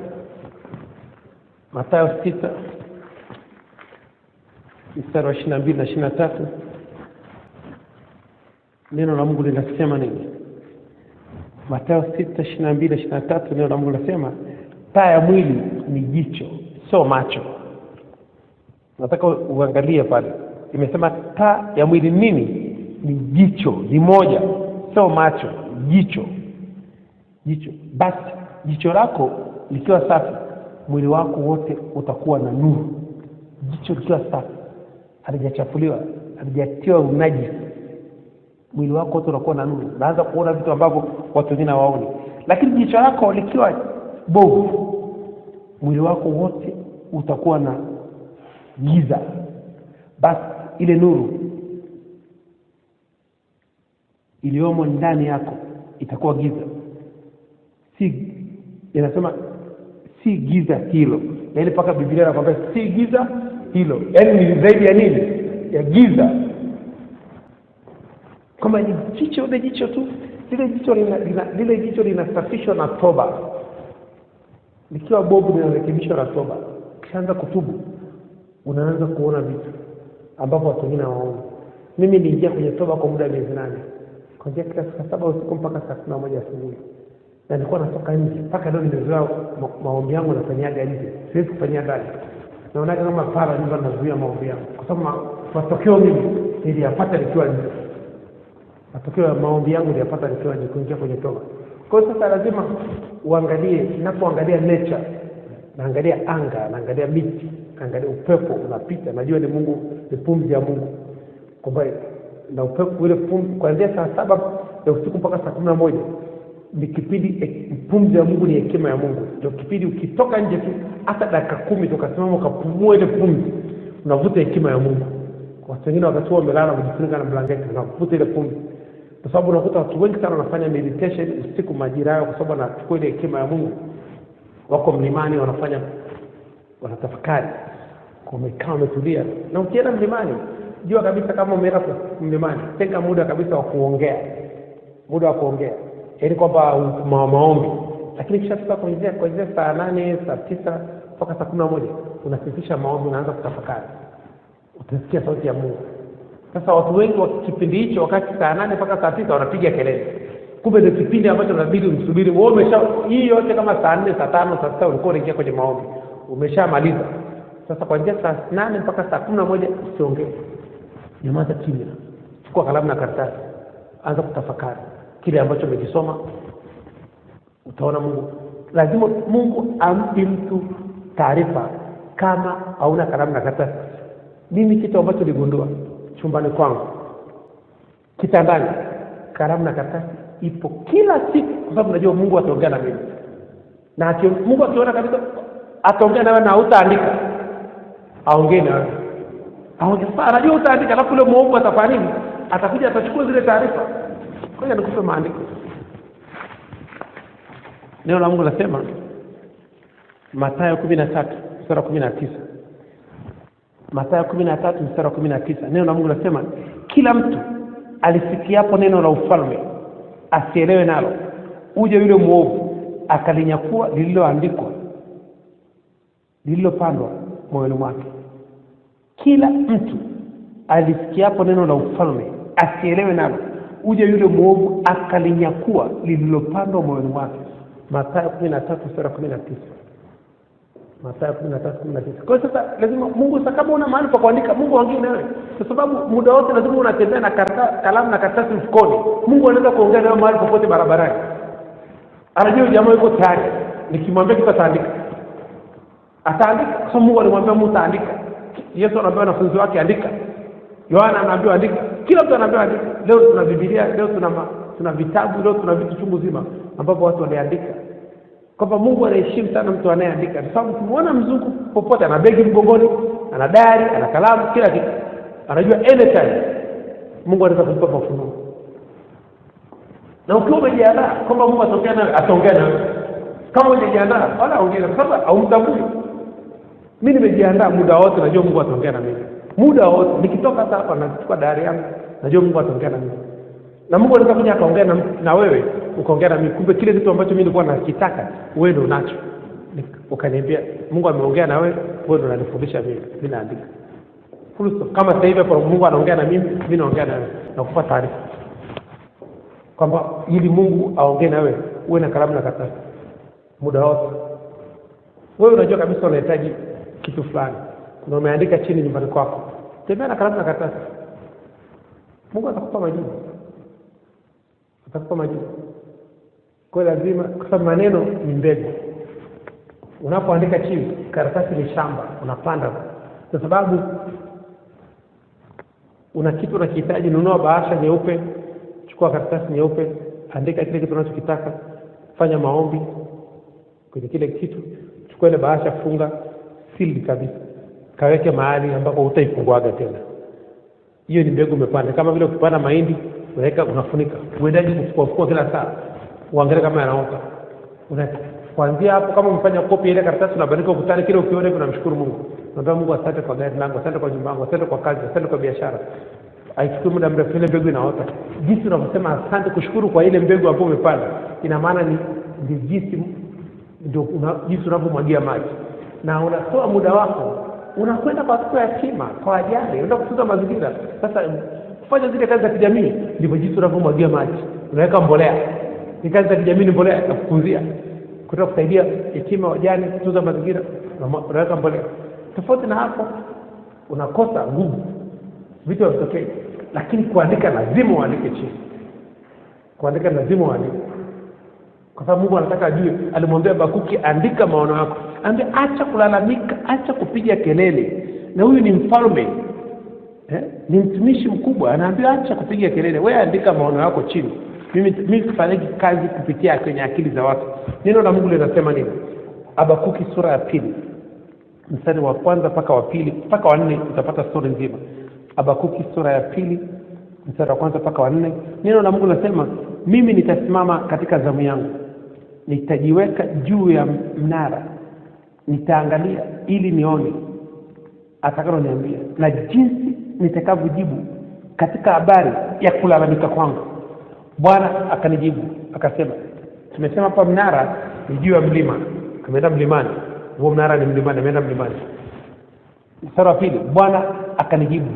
Mathayo 6 mstari wa 22 na 23. Neno la Mungu linasema nini? Mathayo 6:22 na 23, neno la Mungu linasema taa ya mwili ni jicho, sio macho. Nataka uangalie pale. Imesema taa ya mwili nini? Ni jicho, ni moja, sio macho, jicho. Basi jicho lako likiwa safi, mwili wako wote utakuwa na nuru. Jicho likiwa safi, halijachafuliwa, halijatiwa unajisi, mwili wako wote unakuwa na nuru. Unaanza kuona vitu ambavyo watu wengine hawaoni. Lakini jicho lako likiwa bovu, mwili wako wote utakuwa na giza. Basi ile nuru iliyomo ndani yako itakuwa giza. Inasema si giza hilo. Yaani paka Biblia inakwambia si giza hilo. Yaani ni zaidi ya nini? Ya giza. Kama ni jicho tu, lile jicho linasafishwa na toba. Likiwa bovu linarekebishwa na toba. Kishaanza kutubu, unaanza kuona vitu ambavyo watu wengine hawaoni. Mimi niliingia kwenye toba kwa muda wa miezi 8. Kuanzia saa 7 usiku mpaka saa 11 asubuhi. Na nilikuwa natoka nje. Mpaka leo nimezoea maombi yangu nafanyaga nje. Siwezi kufanyia ndani. Naona kama pala nyumba nazuia maombi yangu. Kwa sababu matokeo mimi niliyapata nikiwa nje. Matokeo ya maombi yangu niliyapata nikiwa nje, kuingia kwenye toba. Kwa hiyo sasa lazima uangalie, ninapoangalia nature, naangalia anga, naangalia miti, naangalia upepo unapita, najua ni Mungu, ni pumzi ya Mungu. Kwamba na upepo ile pumzi kuanzia saa 7 ya usiku mpaka saa 11 ni kipindi, pumzi ya Mungu ni hekima ya Mungu. Ndio kipindi ukitoka nje tu hata dakika 10 tukasimama ukapumua ile pumzi, unavuta hekima ya Mungu. Watu wengine wakati wao wamelala wamejifunika na blanketi, unavuta ile pumzi. Kwa sababu unakuta watu wengi sana wanafanya meditation usiku majira yao, kwa sababu wanachukua ile hekima ya Mungu. Wako mlimani wanatafakari. Wamekaa wametulia. Na ukienda mlimani jua kabisa kama umeenda mlimani, tenga muda kabisa wa kuongea. Muda wa kuongea. Yaani kwamba maombi. Lakini kisha tuka kuanzia saa 8, saa 9 mpaka saa 11 unasifisha maombi, unaanza kutafakari. Utasikia sauti ya Mungu. Sasa watu wengi wa kipindi hicho wakati saa 8 mpaka saa 9 wanapiga kelele. Kumbe ndio kipindi ambacho unabidi umsubiri. Wewe hii yote kama saa 4, saa 5, saa 6 ulikuwa unaingia kwenye maombi. Umeshamaliza. Sasa kuanzia saa 8 mpaka saa 11 usiongee. Nyamaza kimya. Chukua kalamu na karatasi. Anza kutafakari kile ambacho umekisoma. Utaona Mungu. Lazima Mungu ampe mtu taarifa kama hauna kalamu na karatasi. Mimi kitu ambacho niligundua chumbani kwangu, kitandani, kalamu na karatasi ipo kila siku, kwa sababu najua Mungu ataongea na mimi. Na Mungu akiona kabisa ataongea na wewe na utaandika, aongee na wewe. Anajua utaandika, alafu yule Mungu atafanya nini? Atakuja atachukua zile taarifa. Kwa hiyo nikupe maandiko. Neno la Mungu linasema Mathayo 13:19. Mathayo 13:19. Neno la Mungu linasema kila mtu alisikiapo neno la ufalme asielewe nalo, uje yule muovu akalinyakua lililoandikwa, lililopandwa moyoni mwake. Kila mtu alisikiapo neno la ufalme asielewe nalo, uje yule muovu akalinyakua lililopandwa moyoni mwake. Mathayo 13:19. Mathayo 13:19. Kwa sasa lazima Mungu, kama una mahali pa kuandika, Mungu aongee nawe. Kwa sababu muda wote lazima unatembea na kalamu na karatasi mfukoni. Mungu anaweza kuongea nawe mahali popote barabarani. Anajua jamaa yuko tayari. Nikimwambia kitu ataandika. Ataandika. Kwa Mungu alimwambia Musa andika. Yesu anaambia wanafunzi wake andika. Yohana anaambiwa andika. Kila mtu anaambiwa andika. Leo tuna Biblia, leo tuna vitabu, leo tuna vitu chungu zima ambapo watu wanaandika. Kwamba Mungu anaheshimu sana mtu anayeandika. Kwa sababu ukimuona mzungu popote ana begi mgongoni, ana diary, ana kalamu, kila kitu. Anajua anytime Mungu anaweza kumpa mafunuo. Na ukiwa umejiandaa kwamba Mungu ataongea nawe. Kama hujajiandaa wala ongea, kwa sababu haumtambui. Mimi nimejiandaa muda wote, najua Mungu ataongea na mimi. Muda wote nikitoka hapa nachukua diary yangu, najua Mungu ataongea na mimi. Na Mungu anaweza kuja akaongea na wewe, ukaongea na mimi. Kumbe kile kitu ambacho mimi nilikuwa nakitaka, wewe ndio unacho. Ukaniambia Mungu ameongea na wewe, wewe ndio unanifundisha mimi naandika. Kama sasa hivi kwa Mungu anaongea na mimi naongea na wewe, nakupa taarifa. Kwamba ili Mungu aongee na wewe, uwe na kalamu na karatasi. Muda wote. Wewe unajua kabisa unahitaji kitu fulani. Na umeandika chini nyumbani kwako. Tembea na kalamu na karatasi. Mungu atakupa majibu. Atakupa majibu. Kwa lazima, kwa sababu maneno ni mbegu. Unapoandika chini, karatasi ni shamba, unapanda. Kwa sababu una kitu unakihitaji, nunua bahasha nyeupe, chukua karatasi nyeupe, andika kile kitu unachokitaka, fanya maombi kwenye kile kitu, chukua ile bahasha, funga, seal kabisa. Kaweke mahali ambapo hutaifunguaga tena. Hiyo ni mbegu umepanda. Kama vile ukipanda mahindi, unaweka unafunika. Uendaje kufukua kila saa. Uangalie kama yanaota. Kuanzia hapo kama umefanya copy ile karatasi unabandika ukutani, kile ukiona hivi unamshukuru Mungu. Naomba Mungu asante kwa gari langu, asante kwa nyumba yangu, asante kwa kazi, asante kwa biashara. Haichukui muda mrefu ile mbegu inaota. Jinsi unavyosema asante kushukuru kwa ile mbegu ambayo umepanda, ina maana ni jinsi ndio jinsi unavyomwagia maji. Na unatoa muda wako, unakwenda kwa watoto yatima, kwa ajali, unaenda kutunza mazingira. Sasa kufanya zile kazi za kijamii ndivyo jinsi unavyomwagia maji. Unaweka mbolea. Ni kazi za kijamii, ni mbolea ya kukunzia. Kutaka kusaidia yatima, wajane, kutunza mazingira, unaweka mbolea. Tofauti na hapo unakosa nguvu. Vitu havitokei. Lakini kuandika lazima uandike chini. Kuandika lazima uandike. Kwa sababu Mungu anataka ajue, alimwambia Habakuki andika maono yako. Ambia acha kulalamika, acha kupiga kelele. Na huyu ni mfalme. Ni mtumishi mkubwa, anaambia acha kupiga kelele. Wewe andika maono yako chini. Mimi sifanye kazi kupitia kwenye akili za watu. Neno la Mungu linasema nini? Habakuki sura ya 2. Mstari wa 1 mpaka wa 2 mpaka wa 4 utapata story nzima. Habakuki sura ya 2 mstari wa 1 mpaka wa 4. Neno la Mungu linasema mimi nitasimama katika zamu yangu. Nitajiweka juu ya mnara. Nitaangalia ili nione atakalo niambia na jinsi nitakavyojibu katika habari ya kulalamika kwangu. Bwana akanijibu akasema, tumesema hapa mnara ni juu ya mlima, tumeenda mlimani. Huo mnara ni mlimani, ameenda mlimani. Mstari wa 2, Bwana akanijibu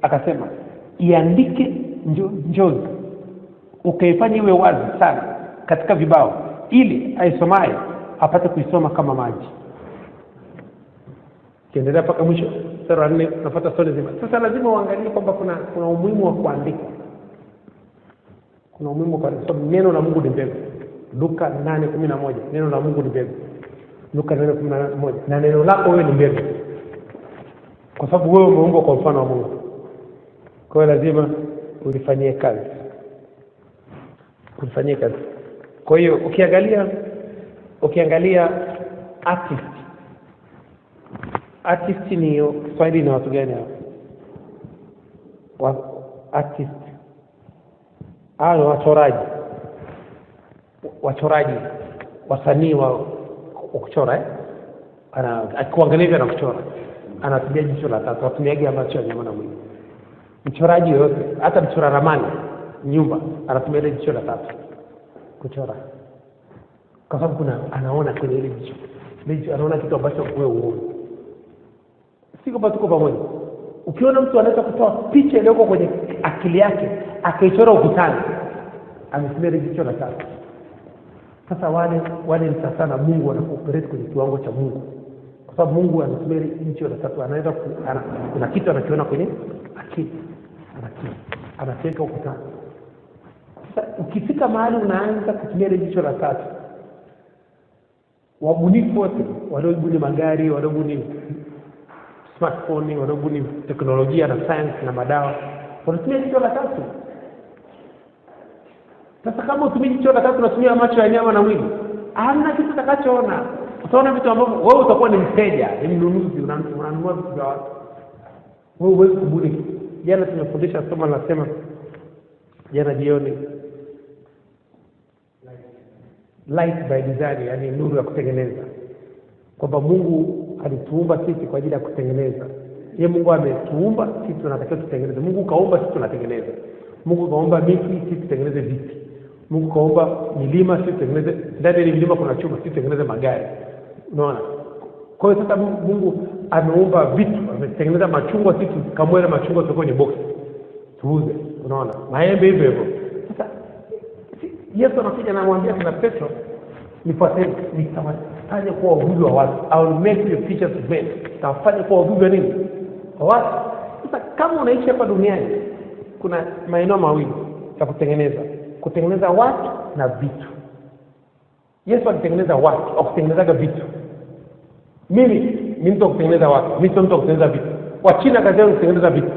akasema, iandike njozi ukaifanye iwe wazi sana katika vibao, ili aisomaye apate kuisoma kama maji. Kiendelea mpaka mwisho. Mstari wa 4 unafuata story nzima. Sasa lazima uangalie kwamba kuna umuhimu wa kuandika. Kuna umuhimu kwa sababu neno la Mungu ni mbegu. Luka 8:11, neno la Mungu ni mbegu. Luka 8:11, na neno lako wewe ni mbegu. Kwa sababu wewe umeumbwa kwa mfano wa Mungu. Kwa hiyo lazima ulifanyie kazi. Ulifanyie kazi. Kwa hiyo ukiangalia artist ni Kiswahili ni watu gani hao? Artist wachoraji, wasanii wa kuchora akiangalia na kuchora, anatumia jicho la tatu, atumiaje macho ya nyama na mwili. Mchoraji yote, hata mchora ramani nyumba, anatumia ile jicho la tatu kuchora. Kwa sababu anaona kwenye ile jicho, anaona kitu ambacho wewe huoni. Siko bado tuko pamoja. Ukiona mtu anaweza kutoa picha iliyoko kwenye akili yake akaichora ukutani, ametumia jicho la tatu. Sasa wale ni sana Mungu anakuoperate kwenye kiwango cha Mungu. Kwa sababu Mungu anatumia jicho la tatu, anaweza kuna kitu anakiona kwenye akili. Anateka ukutani. Sasa ukifika mahali unaanza kutumia jicho la tatu, wabunifu wote waliobuni magari, waliobuni smartphone, waliobuni teknolojia na science na madawa, wanatumia jicho la tatu. Sasa kama utumie jicho la tatu, unatumia macho ya nyama na mwili, hamna kitu utakachoona. Utaona vitu ambavyo wewe utakuwa ni mteja, ni mnunuzi, unanunua vitu vya watu. Wewe huwezi kubuni. Jana tumefundisha somo linasema, jana jioni, light by design, yani nuru ya kutengeneza. Kwamba Mungu alituumba sisi kwa ajili ya kutengeneza. Yeye Mungu ametuumba sisi, tunatakiwa tutengeneze. Mungu kaumba sisi, tunatengeneza. Mungu kaumba miti, sisi tutengeneze viti. Mungu kaumba milima, sisi tutengeneze. Ndani ya milima kuna chuma, sisi tutengeneze magari. Unaona? Kwa hiyo sasa Mungu ameumba vitu, ametengeneza machungwa, sisi tukamwele machungwa tuko kwenye box tuuze. Unaona? Maembe hivyo. Sasa Yesu anakuja na anamwambia kuna Petro, nifuateni, nitawafanya kuwa wavuvi wa watu. I will make you fishers of men. Nitawafanya kuwa wavuvi wa nini? Wa watu. Sasa kama unaishi hapa duniani, kuna maeneo mawili ya kutengeneza watu na vitu. Yesu alitengeneza watu, akutengenezaga vitu. Mimi ni mtu wa kutengeneza watu, mimi sio mtu wa kutengeneza vitu. Wachina kazi yao kutengeneza vitu.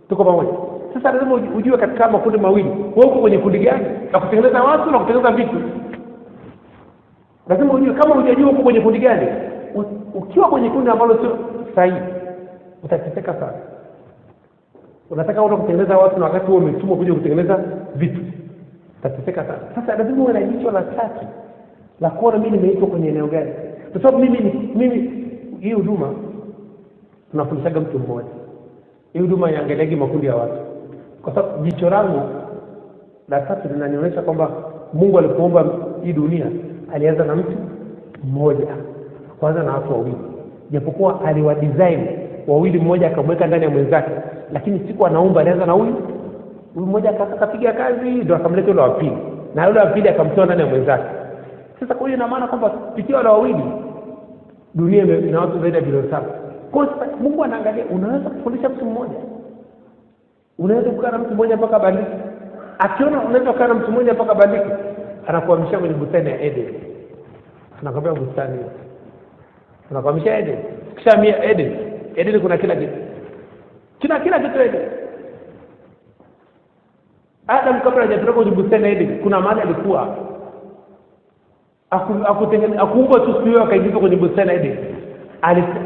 Tuko pamoja? Sasa lazima ujue katika makundi mawili, wewe uko kwenye kundi gani? Na kutengeneza watu na kutengeneza vitu. Lazima ujue, kama hujajua uko kwenye kundi gani, ukiwa kwenye kundi ambalo sio sahihi, utateseka sana. Unataka wewe kutengeneza watu na wakati wewe umetumwa kuja kutengeneza vitu, utateseka sana. Sasa lazima uwe na jicho la tatu la kuona mimi nimeitwa kwenye eneo gani. Kwa sababu mimi hii huduma tunafundishaga mtu mmoja. Hii huduma inaangaliaga makundi ya watu. Kwa sababu jicho langu la tatu linanionyesha kwamba Mungu alipoumba hii dunia alianza na mtu mmoja, kwanza na watu wawili. Japokuwa aliwadesign wawili, mmoja akamweka ndani ya mwenzake, lakini siku anaumba alianza na huyu mmoja, akapiga kazi ndio akamleta yule wa pili, na yule wa pili akamtoa ndani ya mwenzake. Sasa kwa hiyo ina maana kwamba kupitia wale wawili dunia ina watu zaidi ya bilioni 7. Kwa hiyo Mungu anaangalia, unaweza kufundisha mtu mmoja, unaweza kukaa na mtu mmoja mpaka badilike. Akiona unaweza kukaa na mtu mmoja mpaka badilike, anakuhamisha kwenye bustani ya Eden. Anakwambia bustani, anakuhamisha Eden. Kisha mia Eden kuna kila kitu. Kila kitu Eden. Adam kabla hajatoka kwenye bustani ya Eden, kuna mahali alikuwa akuumba tu sio akaingia kwenye bustani ya Eden.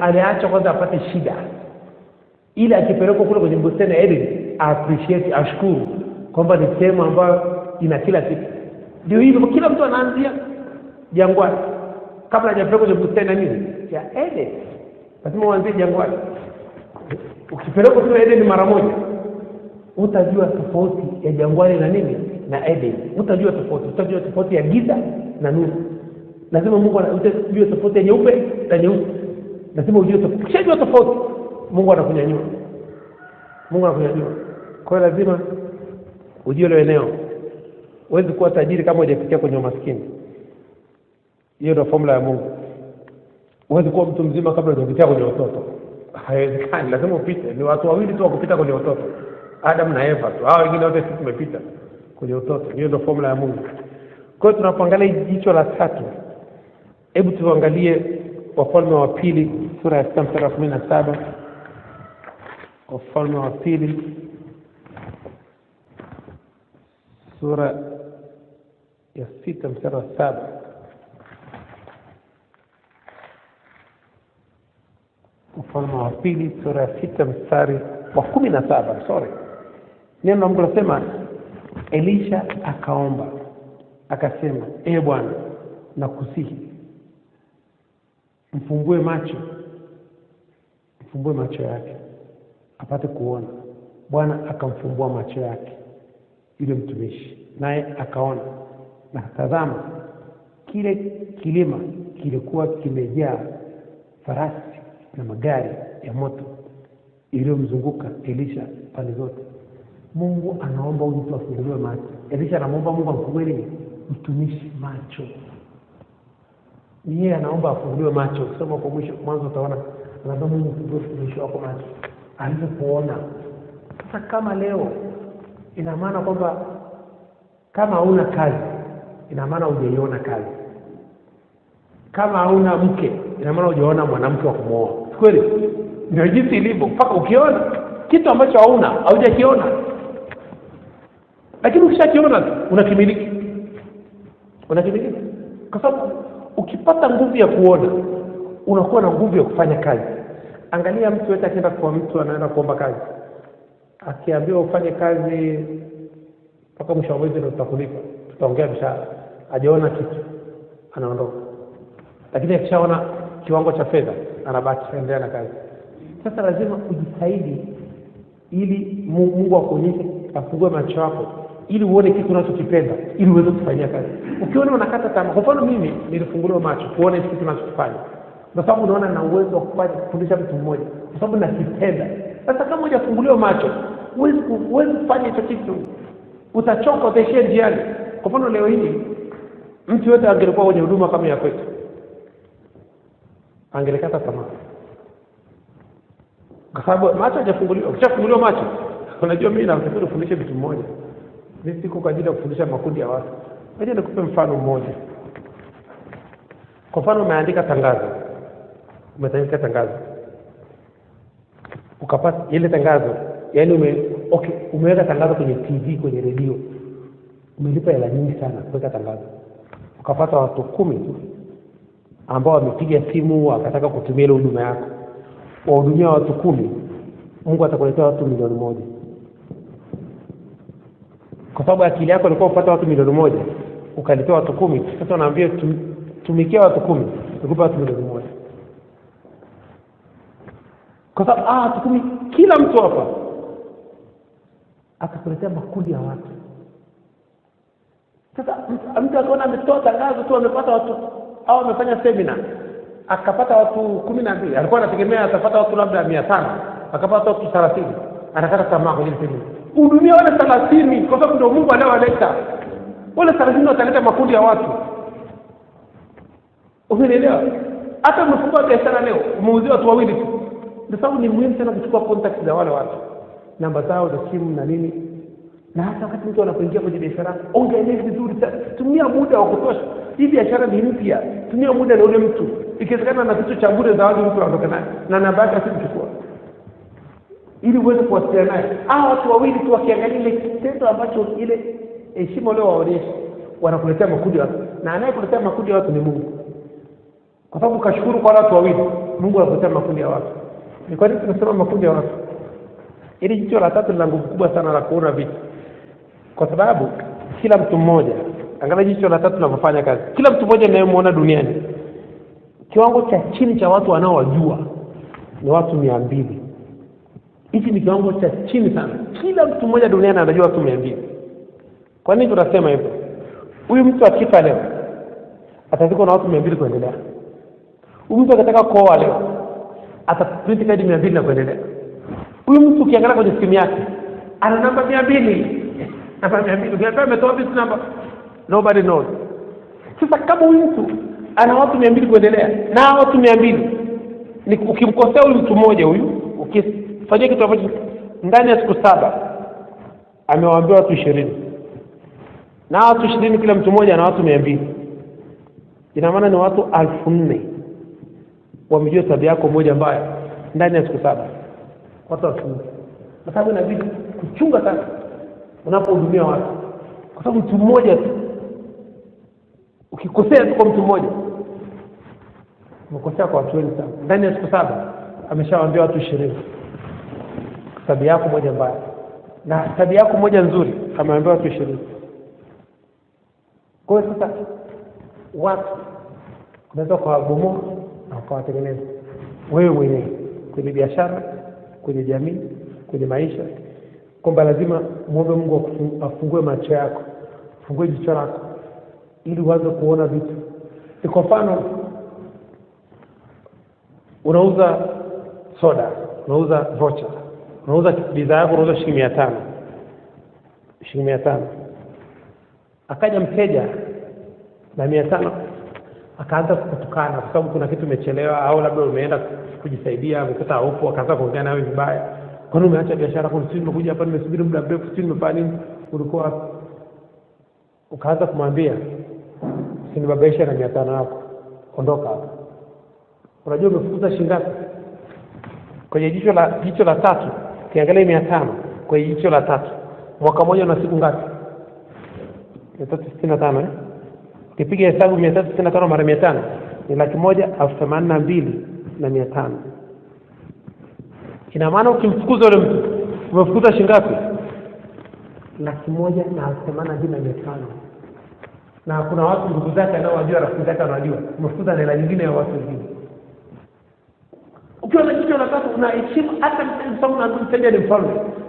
Aliacha kwanza apate shida, ili akipelekwa kule kwenye bustani ya Eden appreciate, ashukuru kwamba ni sehemu ambayo ina kila kitu. Ndio hivyo kila mtu anaanzia jangwani kabla hajapelekwa kwenye bustani ya nini? Ya Eden. Lazima uanzie jangwani. Ukipelekwa tu Eden mara moja, utajua tofauti ya jangwani na nini na Eden. Utajua tofauti ya giza na nuru. Lazima Mungu anajua tofauti ya nyeupe na nyeusi. Lazima ujue tofauti. Ukishajua tofauti, Mungu anakunyanyua. Kwa hiyo lazima ujue ile eneo. Huwezi kuwa tajiri kama hujapitia kwenye umaskini. Hiyo ndio formula ya Mungu. Huwezi kuwa mtu mzima kabla hujapitia kwenye utoto. Haiwezekani, lazima upite. Ni watu wawili tu wakupita kwenye utoto. Adam na Eva tu. Hao wengine wote sisi tumepita kwenye utoto. Hiyo ndio formula ya Mungu. Kwa hiyo tunapoangalia jicho la tatu, hebu tuangalie Wafalme wa Pili sura ya 6 mstari wa 17. Wafalme wa Pili sura ya 6 mstari wa 7. Wafalme wa Pili sura ya 6 mstari wa 17. Neno la Mungu linasema Elisha akaomba akasema, Ee Bwana, nakusihi mfumbue macho yake apate kuona. Bwana akamfumbua macho yake yule mtumishi, naye akaona, na tazama kile kilima kilikuwa kimejaa farasi na magari ya moto iliyomzunguka Elisha pande zote. Mungu anaomba mtu afunguliwe macho. Elisha anaomba Mungu amfungulie mtumishi macho. Yeye anaomba afunguliwe macho. Soma kwa mwanzo utaona anaomba Mungu afungulie mtumishi wako macho. Alipoona. Sasa kama leo ina maana kwamba kama hauna kazi, ina maana hujaiona kazi. Kama hauna mke, ina maana hujaona mwanamke wa kumwoa. Kweli? Ndio jinsi ilivyo. Mpaka ukiona kitu ambacho hauna, haujakiona. Lakini ukishakiona unakimiliki. Kwa sababu ukipata nguvu ya kuona, unakuwa na nguvu ya kufanya kazi. Angalia mtu yote akienda kwa mtu anaenda kuomba kazi. Akiambiwa ufanye kazi mpaka mwisho wa mwezi ndio tutakulipa, tutaongea mshahara. Hajaona kitu, anaondoka. Lakini akishaona kiwango cha fedha, anabaki kuendelea na kazi. Sasa lazima ujitahidi ili Mungu akuonyeshe, afungue macho yako ili uone kitu unachokipenda, ili uweze kufanyia kazi. Ukiona unakata tamaa, kwa mfano mimi nilifunguliwa macho kuona kitu tunachokifanya. Kwa sababu unaona na uwezo wa kufundisha mtu mmoja, kwa sababu nakipenda. Sasa kama hujafunguliwa macho, huwezi kufanya hicho kitu. Utachoka, utaishia njiani. Kwa mfano leo hii mtu yote angelikuwa kwenye huduma kama ya kwetu, angelikata tamaa. Kwa sababu macho hajafunguliwa. Ukishafunguliwa macho, unajua mimi nataka kufundisha mtu mmoja. Mimi siko kwa ajili ya kufundisha makundi ya watu. Ngoja nikupe mfano mmoja. Kwa mfano umeandika tangazo. Umeandika tangazo. Ukapata ile tangazo, yani umeweka tangazo kwenye TV, kwenye redio. Umelipa hela nyingi sana kuweka tangazo. Ukapata watu 10 tu ambao wamepiga simu wakataka kutumia ile huduma yako. Wahudumia watu 10, Mungu atakuletea watu 1,000,000. Kwa sababu akili yako ilikuwa upata watu 1,000,000, ukaletea watu 10. Sasa unaambia tumikia watu 10, ukupa watu 1,000,000. Kwa sababu watu 10, kila mtu hapa atakuletea makundi ya watu. Sasa mtu akaona ametoa tangazo tu, amepata watu au amefanya seminar, akapata watu 12, alikuwa anategemea atapata watu labda 500, akapata watu 30, anakata tamaa kwenye seminar. Hudumia wale 30 kwa sababu ndio Mungu anawaleta. Wale 30 wataleta makundi ya watu. Umeelewa? Hata umefungua biashara leo, umeuzia watu 2 tu. Ndio sababu ni muhimu sana kuchukua contact za wale watu. Namba zao za simu na nini. Na hata wakati mtu anapoingia kwenye biashara, ongelea vizuri sana. Tumia muda wa kutosha. Hii biashara ni mpya. Tumia muda na ule mtu. Ikiwezekana na kitu cha bure za watu mtu aondoke naye. Na namba yake asichukue. Ili uweze kuwasiliana naye. Watu 2 tu wakiangalia ile kitendo ambacho ile heshima leo waonesha, wanakuletea makundi ya watu. Na anayekuletea makundi ya watu ni Mungu. Kwa sababu kashukuru kwa watu 2, Mungu anakuletea makundi ya watu. Ni kwa nini tunasema makundi ya watu? Ili jicho la tatu lina nguvu kubwa sana la kuona vitu. Kwa sababu kila mtu mmoja, angalia jicho la tatu linafanya kazi. Kila mtu mmoja anayemuona duniani, kiwango cha chini cha watu wanaowajua ni watu 200. Hichi ni kiwango cha chini sana. Kila mtu mmoja duniani anajua watu 200. Kwa nini tunasema hivyo? Huyu mtu akifa leo atazikwa na watu 200 kuendelea. Huyu mtu akitaka kuoa leo ataprint kadi 200 na kuendelea. Huyu mtu ukiangalia kwenye simu yake ana namba 200. Namba 200. Ukiambia ametoa vipi namba? Nobody knows. Sasa kama huyu mtu ana watu 200 kuendelea na watu 200 ni ukimkosea huyu mtu mmoja huyu, ukifanyia kitu ambacho ndani ya siku 7 amewaambia watu 20. Na watu 20 kila mtu mmoja na watu 200. Ina maana ni watu 4000 wamejua tabia yako moja mbaya ndani ya siku 7. Watu 4000. Kwa sababu inabidi kuchunga sana unapohudumia watu. Kwa sababu mtu mmoja tu ukikosea kwa mtu mmoja umekosea kwa watu wengi sana. Ndani ya siku 7 ameshawaambia watu 20 tabia yako moja mbaya, na tabia yako moja nzuri amewaambia watu 20. Kwa hiyo sasa watu unaweza kuwabomoa na kuwatengeneza wewe mwenyewe kwenye biashara, kwenye jamii, kwenye maisha, kwamba lazima muombe Mungu afungue macho yako, afungue jicho lako ili uanze kuona vitu. Kwa mfano unauza soda, unauza vocha, unauza bidhaa yako, unauza shilingi 500. Shilingi 500. Akaja mteja na 500 akaanza kukutukana kwa sababu kuna kitu umechelewa au labda umeenda kujisaidia umekuta huko, akaanza kuongea nawe vibaya. Kwa nini umeacha biashara? Kwa nini umekuja hapa nimesubiri muda mrefu, sisi nimefanya nini? Ulikuwa ukaanza kumwambia usinibabaisha na 500 yako, ondoka hapa. Unajua umefukuza shilingi ngapi? Kwenye jicho la 3 kiangalia 500 kwenye jicho la 3 mwaka mmoja na siku ngapi? 365. Ukipiga hesabu 365 mara 500 ni 1,82,500. Ina maana ukimfukuza yule mtu umefukuza shilingi ngapi? 1,82,500. Na kuna watu ndugu zake anaowajua, rafiki zake anawajua, umefukuza hela nyingine ya watu wengine. Ukiwa na jicho la 3 unaheshimu hata mteja ni mfalme.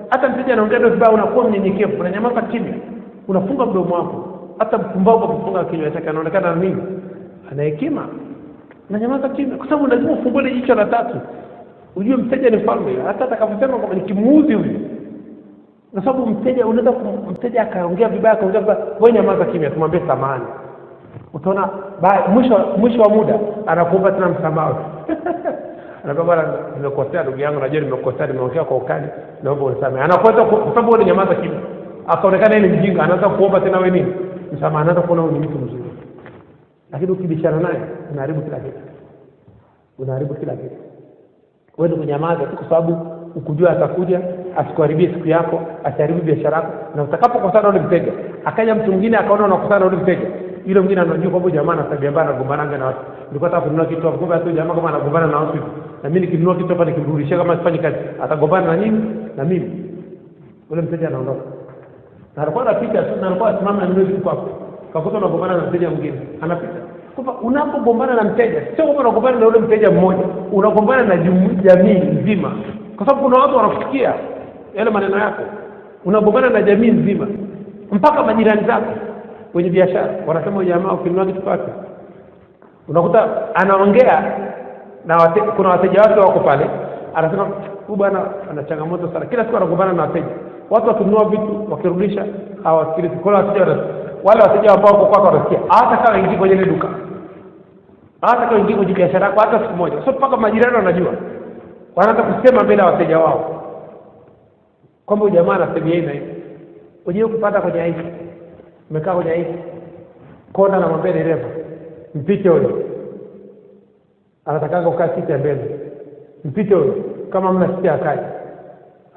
Hata mteja anaongea ndio vibaya, unakuwa mnyenyekevu, unanyamaza kimya, unafunga mdomo wako. Hata mpumbavu kufunga kinywa chake anaonekana nini? Ana hekima. Unanyamaza kimya kwa sababu lazima ufungue jicho la 3. Ujue mteja ni mfalme. Hata atakaposema kwamba nikimuuzi huyu. Kwa sababu mteja akaongea vibaya, wewe nyamaza kimya, tumwambie samahani. Utaona mwisho wa muda anakuomba tena msamaha. Anakuwa bwana, nimekosea ndugu yangu, najua nimekosea, nimeongea kwa ukali, naomba unisamehe. Anakuanza kwa sababu wewe nyamaza kimya. Akaonekana yeye ni mjinga, anaanza kuomba tena wewe nini? Msamaha. Anaanza kuona wewe ni mtu mzuri. Lakini ukibishana naye unaharibu kila kitu. Wewe ndio kunyamaza tu kwa sababu ukujua atakuja asikuharibie siku yako, asiharibu biashara yako. Na utakapokosana na yule mteja, akaja mtu mwingine akaona unakosana na yule mteja, yule mwingine anajua kwamba jamaa ana tabia mbaya, anagombana na watu. Nilikuwa nataka kununua kitu hapo, kumbe hata jamaa kama anagombana na watu, na mimi nikinunua kitu hapa nikimrudishia kama sifanyi kazi, atagombana na nini? Na mimi. Yule mteja anaondoka. Na alikuwa anapita tu, na alikuwa asimama na mimi huko hapo. Kakuta unagombana na mteja mwingine, anapita. Kwa unapogombana na mteja, sio kwamba unagombana na yule mteja mmoja, unagombana na jamii nzima. Kwa sababu kuna watu wanakusikia yale maneno yako. Unagombana na jamii nzima. Mpaka majirani zako wenye biashara wanasema jamaa ukinunua kitu kwake. Unakuta anaongea na kuna wateja wake wako pale, anasema huyu bwana ana changamoto sana. Kila siku anagombana na wateja. Watu wakinunua vitu wakirudisha hawasikilizi. Kuna wale wateja ambao wako kwako wanasikia. Hata kama ingi kwenye ile duka. Hata kama ingi kwenye biashara yako hata siku moja. Sio mpaka majirani wanajua. Wanaanza kusema mbele ya wateja wao kwamba jamaa anasema hivi. Uje kupata kwenye hivi. Umekaa kwenye hivi. Kona na mwambie dereva mpite huyo. Anataka kukaa kiti ya mbele. Mpite huyo. Kama mna kiti akae.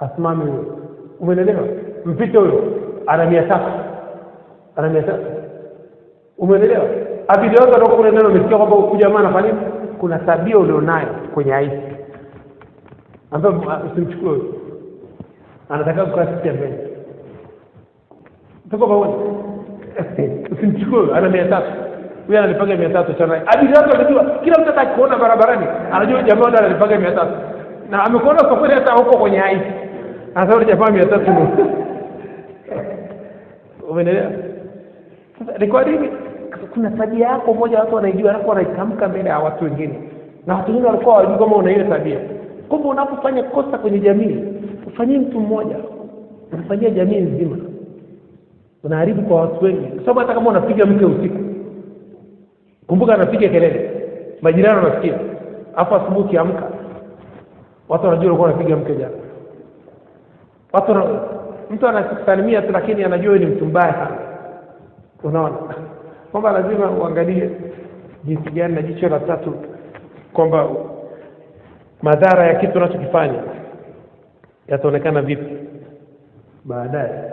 Asimame huyo. Umeelewa? Mpite huyo. Ana 300. Umeelewa? Abidi wako ndio kuna neno umesikia kwamba jamaa anafanya nini? Kuna tabia ulionayo kwenye hivi. Ambapo usimchukue. Anataka kukaa kiti ya mbele. Tuko pamoja. Usimchukue, ana 300. Huyu analipaga 300 chana. Abidi wako anajua kila mtu atakuona barabarani. Anajua jamaa ndio analipaga 300. na amekoona sokoni hata huko kwenye haisi anasema jamaa 300. Umeelewa? Sasa ni kwa nini kuna tabia yako moja watu wanaijua alafu wanaitamka mbele ya watu wengine, na watu wengine walikuwa hawajui kama una hiyo tabia? Kumbe unapofanya kosa kwenye jamii, ufanyie mtu mmoja, unafanyia jamii nzima, unaharibu kwa watu wengi. Kwa sababu hata kama unapiga mke usiku, kumbuka anapiga kelele, majirani wanasikia, afu asubuhi kiamka watu wanajua ulikuwa unapiga mke jana. Mtu anakusalimia tu lakini anajua wewe ni mtu mbaya sana. Unaona kwamba lazima uangalie jinsi gani na jicho la tatu kwamba madhara ya kitu unachokifanya yataonekana vipi baadaye.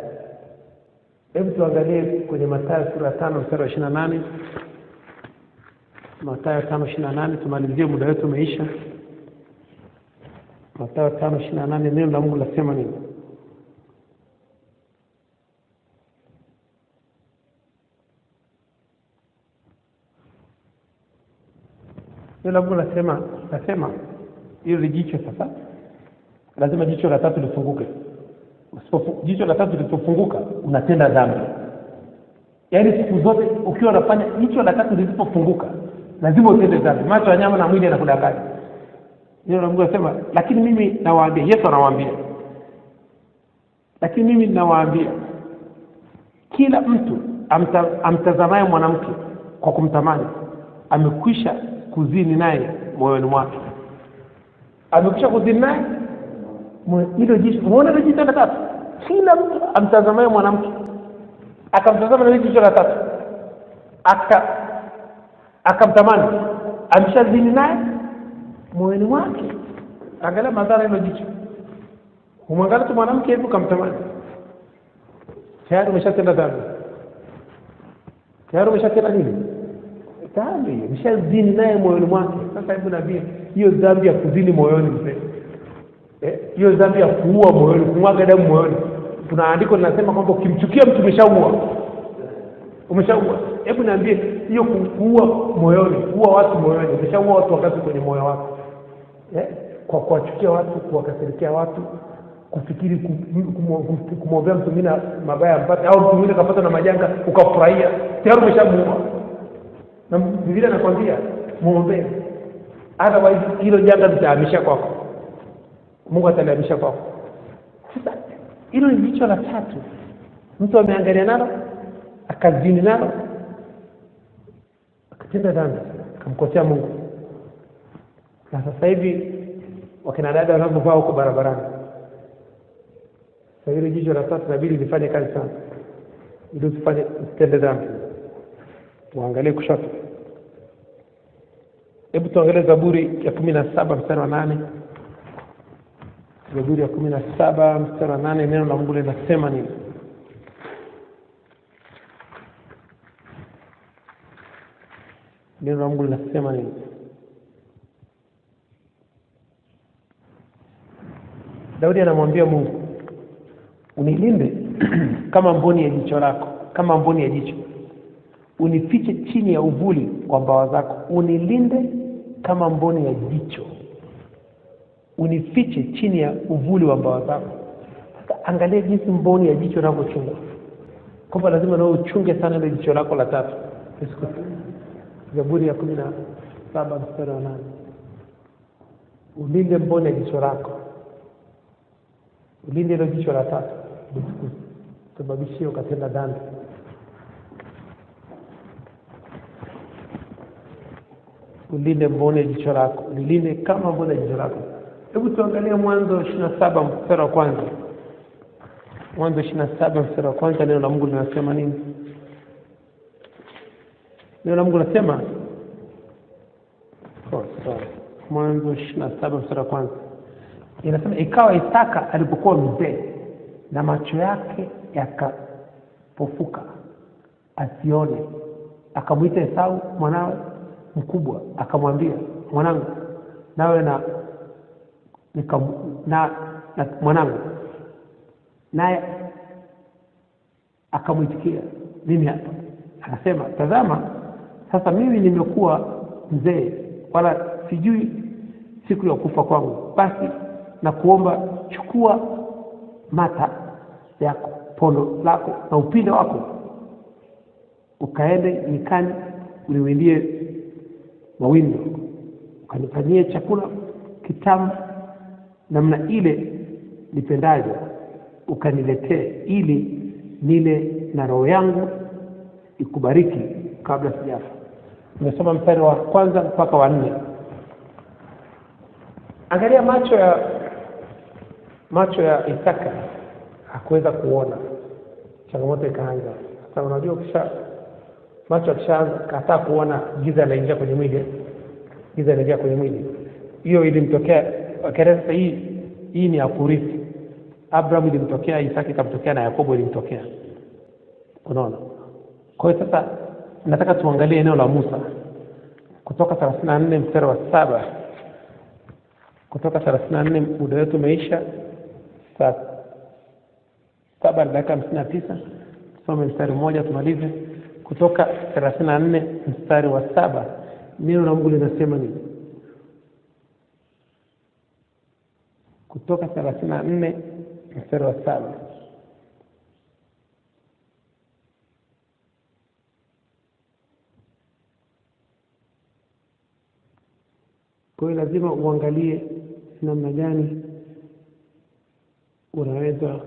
Hebu tuangalie kwenye Mathayo sura 5 mstari wa 28. Mathayo 5:28, tumalizie, muda wetu umeisha. Mathayo 5:28, neno la Mungu linasema nini? Neno la Mungu linasema hilo jicho sasa lazima jicho la tatu lifunguke. Jicho la tatu lisipofunguka unatenda dhambi. Yaani siku zote ukiwa unafanya jicho la tatu lisipofunguka lazima utende dhambi. Macho ya nyama na mwili yanakudanganya. Neno la Mungu linasema, lakini mimi nawaambia, Yesu anawaambia, lakini mimi nawaambia, kila mtu amtazamaye mwanamke kwa kumtamani amekwisha kuzini naye moyoni mwake. Amekwisha kuzini naye hilo jicho. Unaona hilo jicho la tatu? Kila mtu amtazamaye mwanamke akamtazama na jicho la tatu akamtamani ameshazini naye moyoni mwake. Angalia madhara hilo jicho. Umwangalia tu mwanamke hivi ukamtamani, tayari umeshatenda dhambi. Tayari umeshatenda nini? Dhambi. Umeshazini naye moyoni mwake. Sasa hebu nabii, hiyo dhambi ya kuzini moyoni mzee, hiyo dhambi ya kuua moyoni, kumwaga damu moyoni, kuna andiko linasema kwamba ukimchukia mtu umeshaua. Hebu niambie, hiyo kuua moyoni, kuua watu moyoni, umeshaua watu wakati kwenye moyo wako. Kwa kuwachukia watu, kuwakasirikia watu, kufikiri kumwombea mtu mwingine mabaya mpate, au mtu mwingine kapata na majanga ukafurahia, tayari umeshamuua. Na Biblia inakwambia muombe, otherwise hilo janga litahamisha kwako, Mungu atalihamisha kwako. Sasa hilo ni jicho la tatu. Mtu ameangalia nalo, akazini nalo, akatenda dhambi, akamkosea Mungu. Na sasa hivi wakina dada wanapovaa huko barabarani, sasa hilo jicho la tatu inabidi lifanye kazi sana ili usitende dhambi. Tuangalie kushoto. Hebu tuangalie Zaburi ya 17 mstari wa 8. Zaburi ya 17 mstari wa 8, neno la Mungu linasema nini? Neno la Mungu linasema nini? Daudi anamwambia Mungu, unilinde kama mboni ya jicho lako, kama mboni ya jicho. Unifiche chini ya uvuli wa mbawa zako. Unilinde kama mboni ya jicho. Unifiche chini ya uvuli wa mbawa zako. Sasa angalia jinsi mboni ya jicho linavyochungwa. Kwamba lazima na uchunge sana ile jicho lako la tatu. Zaburi ya 17 mstari wa 8. Ulinde mboni ya jicho lako. Ulinde ile jicho la tatu. Sababishio ukatenda dhambi. Ulinde mboni ya jicho lako. Ulinde kama mboni ya jicho lako. Hebu tuangalie Mwanzo 27 mstari wa 1. Mwanzo 27 mstari wa 1, neno la Mungu linasema nini? Neno la Mungu linasema, Mwanzo 27 mstari wa 1. Inasema, ikawa Isaka alipokuwa mzee na macho yake yakapofuka asione, akamwita Esau mwanawe mkubwa, akamwambia, mwanangu, nawe mwanangu. Naye akamwitikia, mimi hapa. Akasema, tazama, sasa mimi nimekuwa mzee, wala sijui siku ya kufa kwangu. Basi na kuomba, chukua mata yako, pono lako na upinde wako, ukaende nyikani uniwindie mawindo, ukanifanyie chakula kitamu namna ile nipendayo, ukaniletee ili nile na roho yangu ikubariki kabla sijafa. Nimesoma mstari wa 1 mpaka wa 4. Angalia macho ya Isaka hakuweza kuona. Changamoto ikaanza. Sasa unajua macho akishaanza kataa kuona, giza linaingia kwenye mwili. Hiyo ilimtokea Wakeresa. Hii ni akurithi. Abraham ilimtokea, Isaka ikamtokea, na Yakobo ilimtokea. Unaona? Kwa hiyo sasa nataka tuangalie eneo la Musa. Kutoka 34 mstari wa 7. Kutoka 34, muda wetu umeisha. Saa 7 dakika 59. Tusome mstari mmoja tumalize. Kutoka 34 mstari wa 7. Neno la Mungu linasema nini? Kutoka 34 mstari wa 7. Kwa hiyo lazima uangalie namna gani unaweza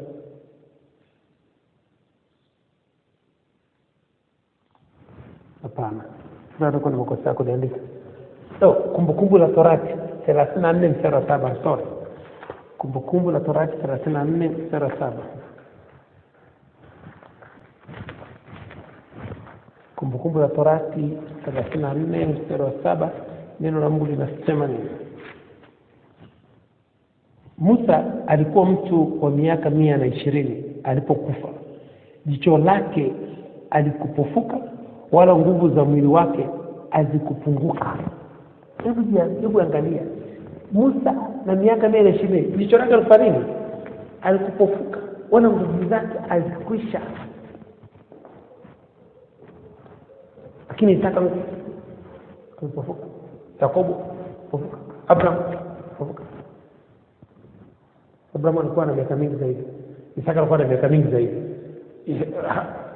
hapana. Sasa kuna makosa yako niandika. Kumbukumbu la Torati 34 mstari wa 7. Sorry. Kumbukumbu la Torati 34 mstari wa 7. Kumbukumbu la Torati 34 mstari wa 7. Neno la Mungu linasema nini? Musa alikuwa mtu wa miaka 120 alipokufa. Jicho lake alikupofuka, wala nguvu za mwili wake hazikupunguka. Hebu angalia. Musa na miaka 120, jicho lake alifanya nini? Alikupofuka, wala nguvu zake hazikwisha. Lakini Isaka alipofuka, Yakobo alipofuka, Abraham alipofuka. Abraham alikuwa na miaka mingi zaidi. Isaka alikuwa na miaka mingi zaidi.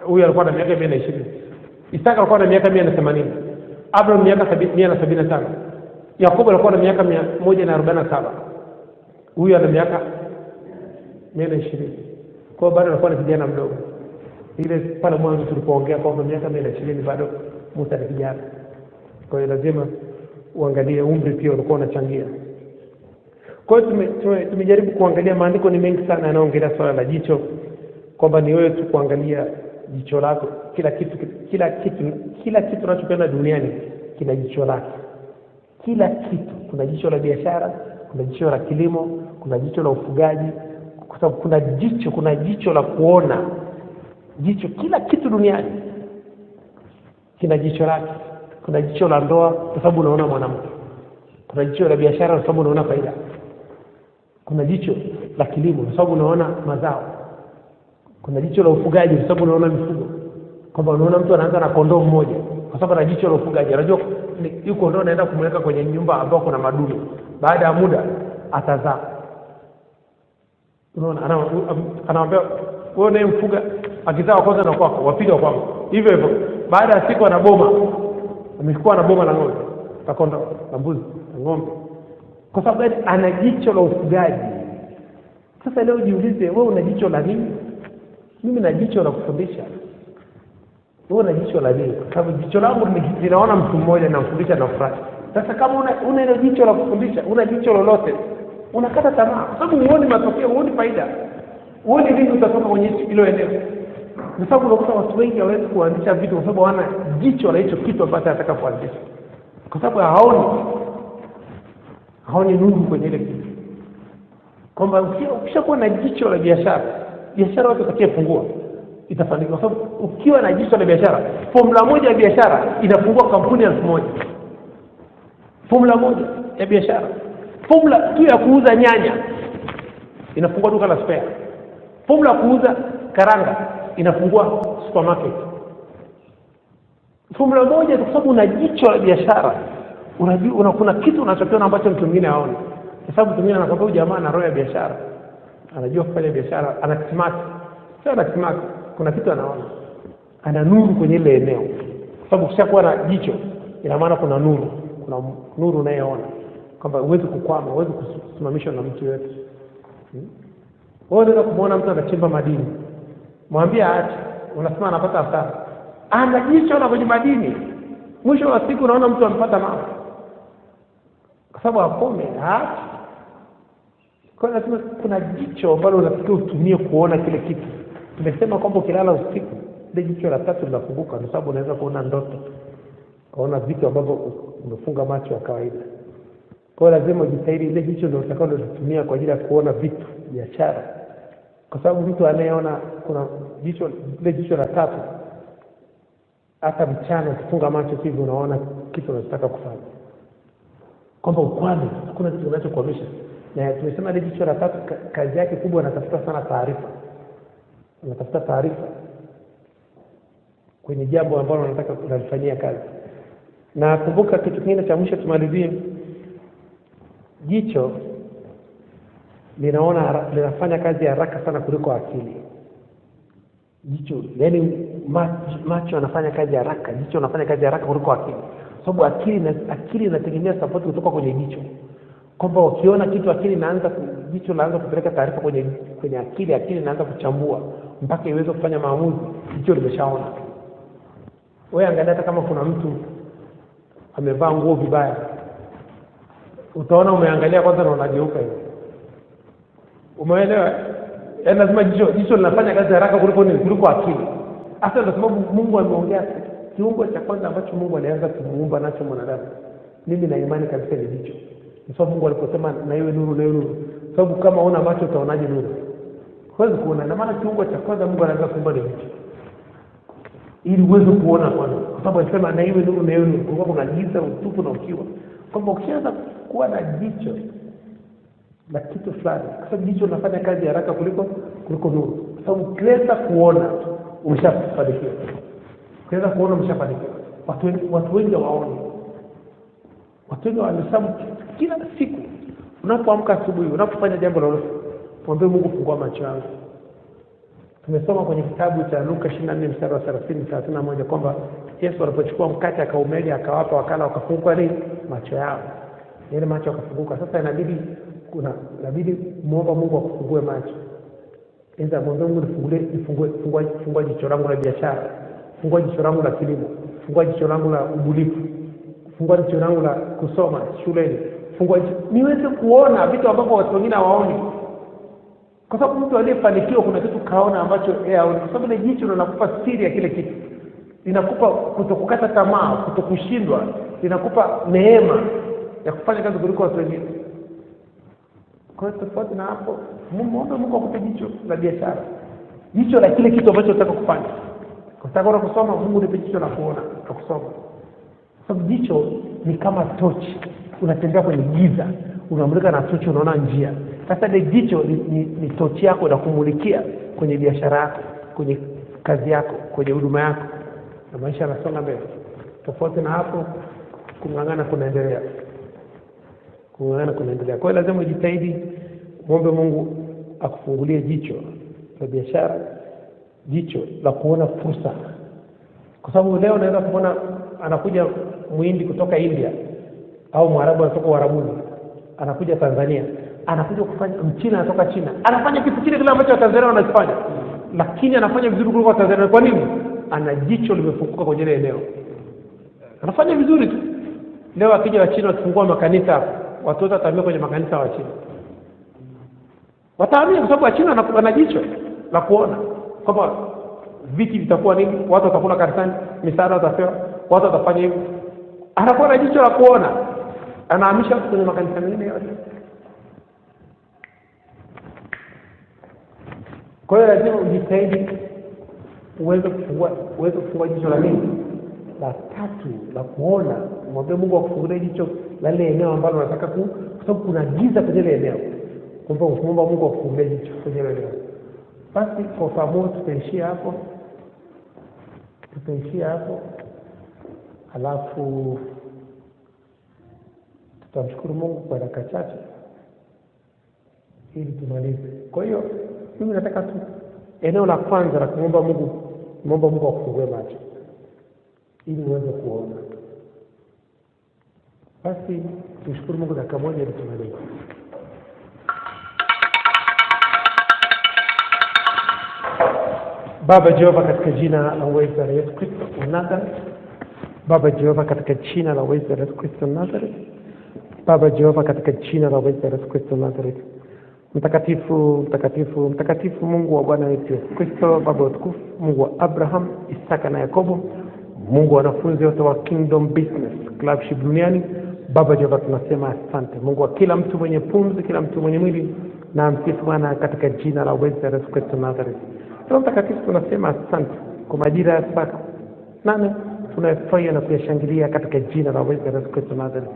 Huyu alikuwa na miaka 120. Isaka alikuwa na miaka 180. Abraham miaka 175. Yakobo alikuwa na miaka 147. Huyu ana miaka 120. Kwa hiyo bado alikuwa ni kijana mdogo. Ile pale mwanzo tulipoongea kwamba miaka 120 bado Musa ni kijana. Kwa hiyo lazima uangalie umri pia ulikuwa unachangia. Kwa hiyo tumejaribu kuangalia, maandiko ni mengi sana yanayoongelea swala la jicho, kwamba ni wewe tu kuangalia jicho lako. Kila kitu unachopenda duniani kina jicho lake. Kila kitu. Kuna jicho la biashara, kuna jicho la kilimo, kuna jicho la ufugaji, kwa sababu kuna jicho la kuona. Kila kitu duniani kina jicho lake. Kuna jicho la ndoa kwa sababu unaona mwanamke. Kuna jicho la biashara kwa sababu unaona faida. Kuna jicho la kilimo kwa sababu unaona mazao. Kuna jicho la ufugaji kwa sababu unaona mifugo. Kwamba unaona mtu anaanza na kondoo mmoja kwa sababu ana jicho la ufugaji. Unajua yuko kondoo anaenda kumweka kwenye nyumba ambayo kuna madume. Baada ya muda atazaa. Unaona anaambia wewe unayemfuga akizaa kwanza na kwako, wapiga kwako. Hivyo baada ya siku ana boma. Amekuwa na boma la ng'ombe, na kondoo, na mbuzi, na ng'ombe. Kwa sababu ana jicho la ufugaji. Sasa leo jiulize, wewe una jicho la nini? Mimi na jicho la kufundisha. Wewe una jicho la nini? Kwa sababu jicho langu linaona mtu mmoja na mfundisha na furaha. Sasa kama una ile jicho la kufundisha, una jicho lolote, unakata tamaa. Kwa sababu huoni matokeo, huoni faida. Huoni nini utatoka kwenye hilo eneo. Kwa sababu unakuta watu wengi hawawezi kuanzisha vitu kwa sababu hawana jicho la hicho kitu ambacho anataka kuanzisha. Kwa sababu haoni nuru kwenye ile kitu. Kwamba ukishakuwa na jicho la biashara watu watakayefungua itafanikiwa. Kwa sababu ukiwa na jicho la biashara, formula moja ya biashara inafungua kampuni 1000. Formula moja ya biashara, formula tu ya kuuza nyanya inafungua duka la spare. Formula kuuza karanga inafungua supermarket. Formula moja kwa sababu una jicho la biashara. Unajua kuna kitu unachokiona ambacho mtu mwingine haoni. Kwa sababu tumia anakwambia huyu jamaa ana roho ya biashara. Anajua kufanya biashara, ana smart. Sio ana smart, kuna kitu anaona. Ana nuru kwenye ile eneo. Kwa sababu ukishakuwa na jicho, ina maana kuna nuru. Kuna nuru unayoona. Kwamba huwezi kukwama, huwezi kusimamishwa na mtu yote. Wewe unaweza kumuona mtu anachimba madini. Mwambie aache, unasema anapata hasara. Ana jicho la kwenye madini. Mwisho wa siku unaona mtu amepata mambo. Kwa sababu akome, aache. Kwa hiyo lazima kuna jicho ambalo unatakiwa utumie kuona kile kitu. Tumesema kwamba ukilala usiku, ile jicho la tatu linafunguka kwa sababu unaweza kuona ndoto. Kuona vitu ambavyo umefunga macho ya kawaida. Kwa hiyo lazima ujitahidi ile jicho ndio utakalo kutumia kwa ajili ya kuona vitu, biashara. Kwa sababu mtu anayeona kuna jicho, ile jicho la tatu, hata mchana ukifunga macho hivi unaona kitu unachotaka kufanya. Kwamba ukwame, hakuna kitu kinachokuamisha. Na tumesema ile jicho la tatu kazi yake kubwa anatafuta sana taarifa. Anatafuta taarifa kwenye jambo ambalo unataka kulifanyia kazi. Na kumbuka kitu kingine cha mwisho tumalizie. Jicho linafanya kazi haraka sana kuliko akili. Jicho, yani macho yanafanya kazi haraka, jicho linafanya kazi haraka kuliko akili. Sababu akili inategemea support kutoka kwenye jicho. Kwamba ukiona kitu jicho linaanza kupeleka taarifa kwenye akili inaanza kuchambua mpaka iweze kufanya maamuzi, jicho limeshaona. Wewe angalia hata kama kuna mtu amevaa nguo vibaya, utaona umeangalia kwanza na unageuka hivi. Umeelewa? Yaani lazima jicho linafanya kazi haraka kuliko akili. Hata ndio sababu Mungu ameongea kiungo cha kwanza ambacho Mungu alianza kumuumba nacho mwanadamu. Mimi na imani kabisa ni jicho. Kwa sababu Mungu aliposema na iwe nuru na iwe nuru. Sababu kama una macho utaonaje nuru? Huwezi kuona. Na maana kiungo cha kwanza Mungu anaanza kuumba ni jicho. Ili uweze kuona kwanza. Kwa sababu alisema na iwe nuru na iwe nuru. Kwa kuna giza, utupu na ukiwa. Kwamba ukianza kuwa na jicho na kitu fulani, kwa sababu jicho linafanya kazi haraka kuliko nuru. Kwa sababu ukiweza kuona umeshafanikiwa. Ukiweza kuona umeshafanikiwa. Watu wengi waone. Watu wengi wanahesabu kila siku. Unapoamka asubuhi, unapofanya jambo lolote, mwambie Mungu fungua macho yangu. Tumesoma kwenye kitabu cha Luka 24:30-31 kwamba Yesu alipochukua mkate akaumega akawapa wakala wakafunguka macho yao. Yale macho yakafunguka. Sasa inabidi muombe Mungu akufungue macho. Enza mwombe Mungu fungua jicho langu la biashara, fungua jicho langu la kilimo, fungua jicho langu la ubunifu, fungua jicho langu la kusoma shuleni, fungua jicho niweze kuona vitu ambavyo watu wengine hawaoni. Kwa sababu mtu aliyefanikiwa kuna kitu kaona ambacho yeye haoni. Kwa sababu ile jicho linakupa siri ya kile kitu. Linakupa kutokukata tamaa, kutokushindwa, linakupa neema ya kufanya kazi kuliko watu wengine. Kwa hiyo tofauti na hapo, muombe Mungu akupe jicho la biashara. Jicho la kile kitu ambacho unataka kufanya. Kwa sababu kusoma, Mungu nipe jicho la kuona, la kusoma. Sababu jicho ni kama tochi. Unatembea kwenye giza, unamulika na tochi unaona njia. Sasa ile jicho ni tochi yako na kumulikia kwenye biashara yako, kwenye kazi yako, kwenye huduma yako. Na maisha yanasonga mbele. Tofauti na hapo, kung'ang'ana kunaendelea. Kwa hiyo lazima ujitahidi, muombe Mungu akufungulie jicho la biashara, jicho la kuona fursa. Kwa sababu leo unaweza kuona anakuja Muhindi kutoka India au Mwarabu kutoka Uarabuni, anakuja Tanzania, anakuja kufanya Mchina kutoka China. Anafanya kitu kile kile ambacho Tanzania wanakifanya, lakini anafanya vizuri kuliko Tanzania. Kwa nini? Ana jicho limefunguka kwenye ile eneo. Anafanya vizuri tu. Leo akija wa China wakifungua makanisa, watu wote watahamia kwenye makanisa wa China. Watahamia kwa sababu wa China wana jicho la kuona kwamba viti vitakuwa nini, watu watakula kanisani, misaada watapewa, watu watafanya hivyo. Anakuwa na jicho la kuona, anahamisha kwenye makanisa mengine yote. Kwa hiyo lazima ujitahidi uweze kufungua jicho la nini? La tatu, la kuona. Mwombe Mungu akufungulie jicho la ile eneo ambalo unataka kwa sababu kuna giza kwenye ile eneo. Kumbe muombe Mungu akufungulie jicho kwenye ile eneo. Basi kwa pamoja tutaishia hapo. Alafu tutamshukuru Mungu kwa dakika chache. ili tumalize. Kwa hiyo mimi nataka tu eneo la kwanza la kumwomba Mungu akufungue macho ili uweze kuona. Basi tushukuru Mungu dakika moja ili tumalize. Baba Jehova, katika jina la uweza la Yesu Kristo wa Nazareth. Baba Jehova, katika jina la uweza la Yesu Kristo wa Nazareth. Baba Jehova, katika jina la uweza la Yesu Kristo wa Nazareth. Mtakatifu, mtakatifu, mtakatifu, Mungu wa Bwana wetu Yesu Kristo, Baba wa utukufu, Mungu wa Abraham, Isaka na Yakobo, Mungu wa wanafunzi wote wa Kingdom Business Clubship duniani. Baba Jehova, tunasema asante. Mungu wa kila mtu mwenye pumzi, kila mtu mwenye mwili, na msifu Bwana katika jina la uweza la Yesu Kristo wa Nazareth. Roho Mtakatifu, tunasema asante kwa majira ya saa 8 tunayofurahia na kuyashangilia katika jina la uweza la Yesu Kristo wa Nazareth.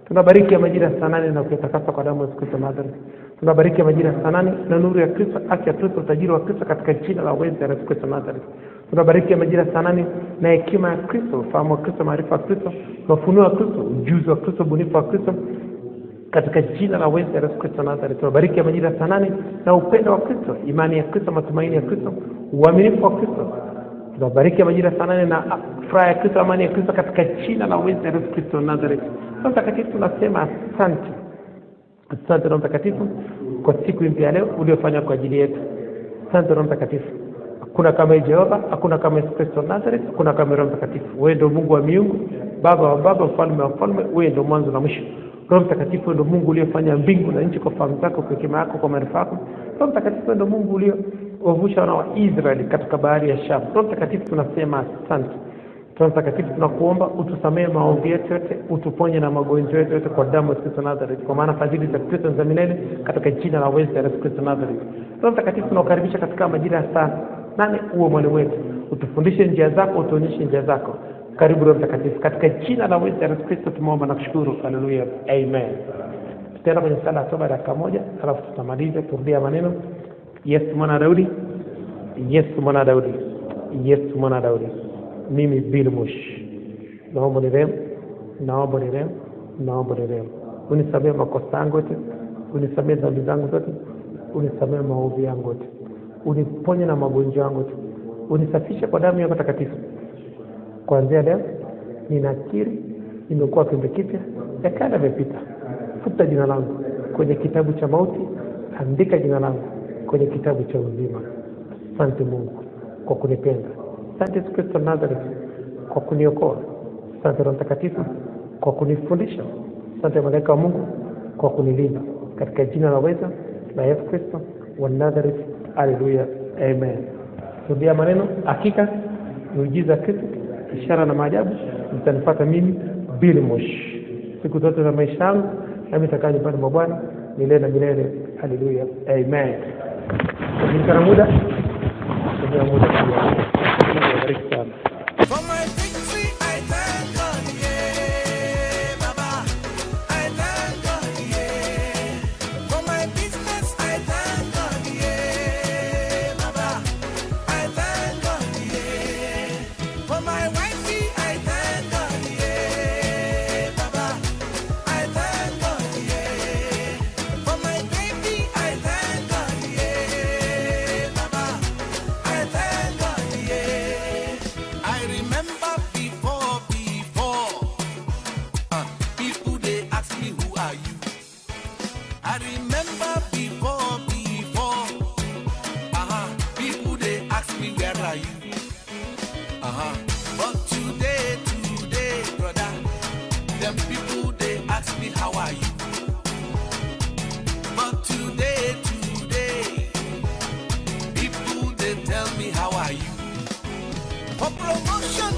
Tunabariki majira ya saa 8 na kuyatakasa kwa damu ya Yesu Kristo wa Nazareth. Tunabariki majira ya saa 8 na nuru ya Kristo, haki ya Kristo, utajiri wa Kristo katika jina la uweza la Yesu Kristo wa Nazareth. Tunabariki majira ya saa 8 na hekima ya Kristo, ufahamu wa Kristo, maarifa ya Kristo, ufunuo wa Kristo, ujuzi wa Kristo, ubunifu wa Kristo katika jina la uweza la Yesu Kristo wa Nazareth. Tunabariki majira ya saa 8 na upendo wa Kristo, imani ya Kristo, matumaini ya Kristo, uaminifu wa Kristo. Tunabariki majira ya saa 8 na furaha ya Kristo, amani ya Kristo katika jina la uweza la Yesu Kristo wa Nazareth. Roho Mtakatifu, tunasema asante. Asante Roho Mtakatifu kwa siku mpya leo uliofanya kwa ajili yetu. Asante Roho Mtakatifu. Hakuna kama Jehova, hakuna kama Yesu Kristo wa Nazareth, hakuna kama Roho Mtakatifu. Wewe ndio Mungu wa miungu, Baba wa baba, mfalme wa falme, wewe ndio mwanzo na mwisho. Roho Mtakatifu ndio Mungu uliyefanya mbingu na nchi kwa fahamu zako, kwa hekima yako, kwa maarifa yako. Roho Mtakatifu ndio Mungu uliyowavusha wana wa Israeli katika bahari ya Shamu. Roho Mtakatifu, tunasema asante. Roho Mtakatifu, tunakuomba utusamee maombi yetu yote, utuponye na magonjwa yetu yote kwa damu ya Kristo Nazareth, kwa maana fadhili za Kristo za milele katika jina la uweza la Kristo Nazareth. Roho Mtakatifu, tunakukaribisha katika majira ya saa 8 uwe mwalimu wetu, utufundishe njia zako, utuonyeshe njia zako. Karibu Roho Mtakatifu, katika jina la uweza la Kristo tumeomba na kushukuru. Haleluya, amen. Tutaenda kwenye sala ya toba dakika moja, alafu tutamaliza. Turudia maneno: Yesu mwana Daudi, Yesu mwana Daudi, Yesu mwana Daudi. Mimi Bilmush, naomba nirehemu, naomba nirehemu, naomba nirehemu. Unisamehe makosa yangu yote, unisamehe dhambi zangu zote, unisamehe maovu yangu yote, uniponye na magonjwa yangu yote, unisafishe kwa damu yako takatifu. Kuanzia leo ninakiri nimekuwa kiumbe kipya, ya kale yamepita. Futa jina langu kwenye kitabu cha mauti, andika jina langu kwenye kitabu cha uzima. Asante Mungu kwa kunipenda. Asante Yesu Kristo Nazareth kwa kuniokoa. Asante Roho Mtakatifu kwa kunifundisha. Asante malaika wa Mungu kwa kunilinda, katika jina la uweza la Yesu Kristo wa Nazareth. Haleluya, amen. Rudia maneno: hakika miujiza Kristo, ishara na maajabu zitanifuata mimi Bilmush siku zote za maisha yangu, nami nitakaa nyumbani mwa Bwana milele na milele. Haleluya, amen. Kwa muda For my victory, I thank God, yeah, Baba. I thank God, yeah. For my business, I thank God, yeah, Baba. I thank God, yeah. For my wifey, I thank God, yeah, Baba. I thank God, yeah. For my baby, I thank God, yeah, Baba. I thank God, yeah. I remember before, people they ask me who are you. I remember before, people they ask me where are you. But today, brother, them people they ask me how are you. But today, people they tell me how are you. For promotion,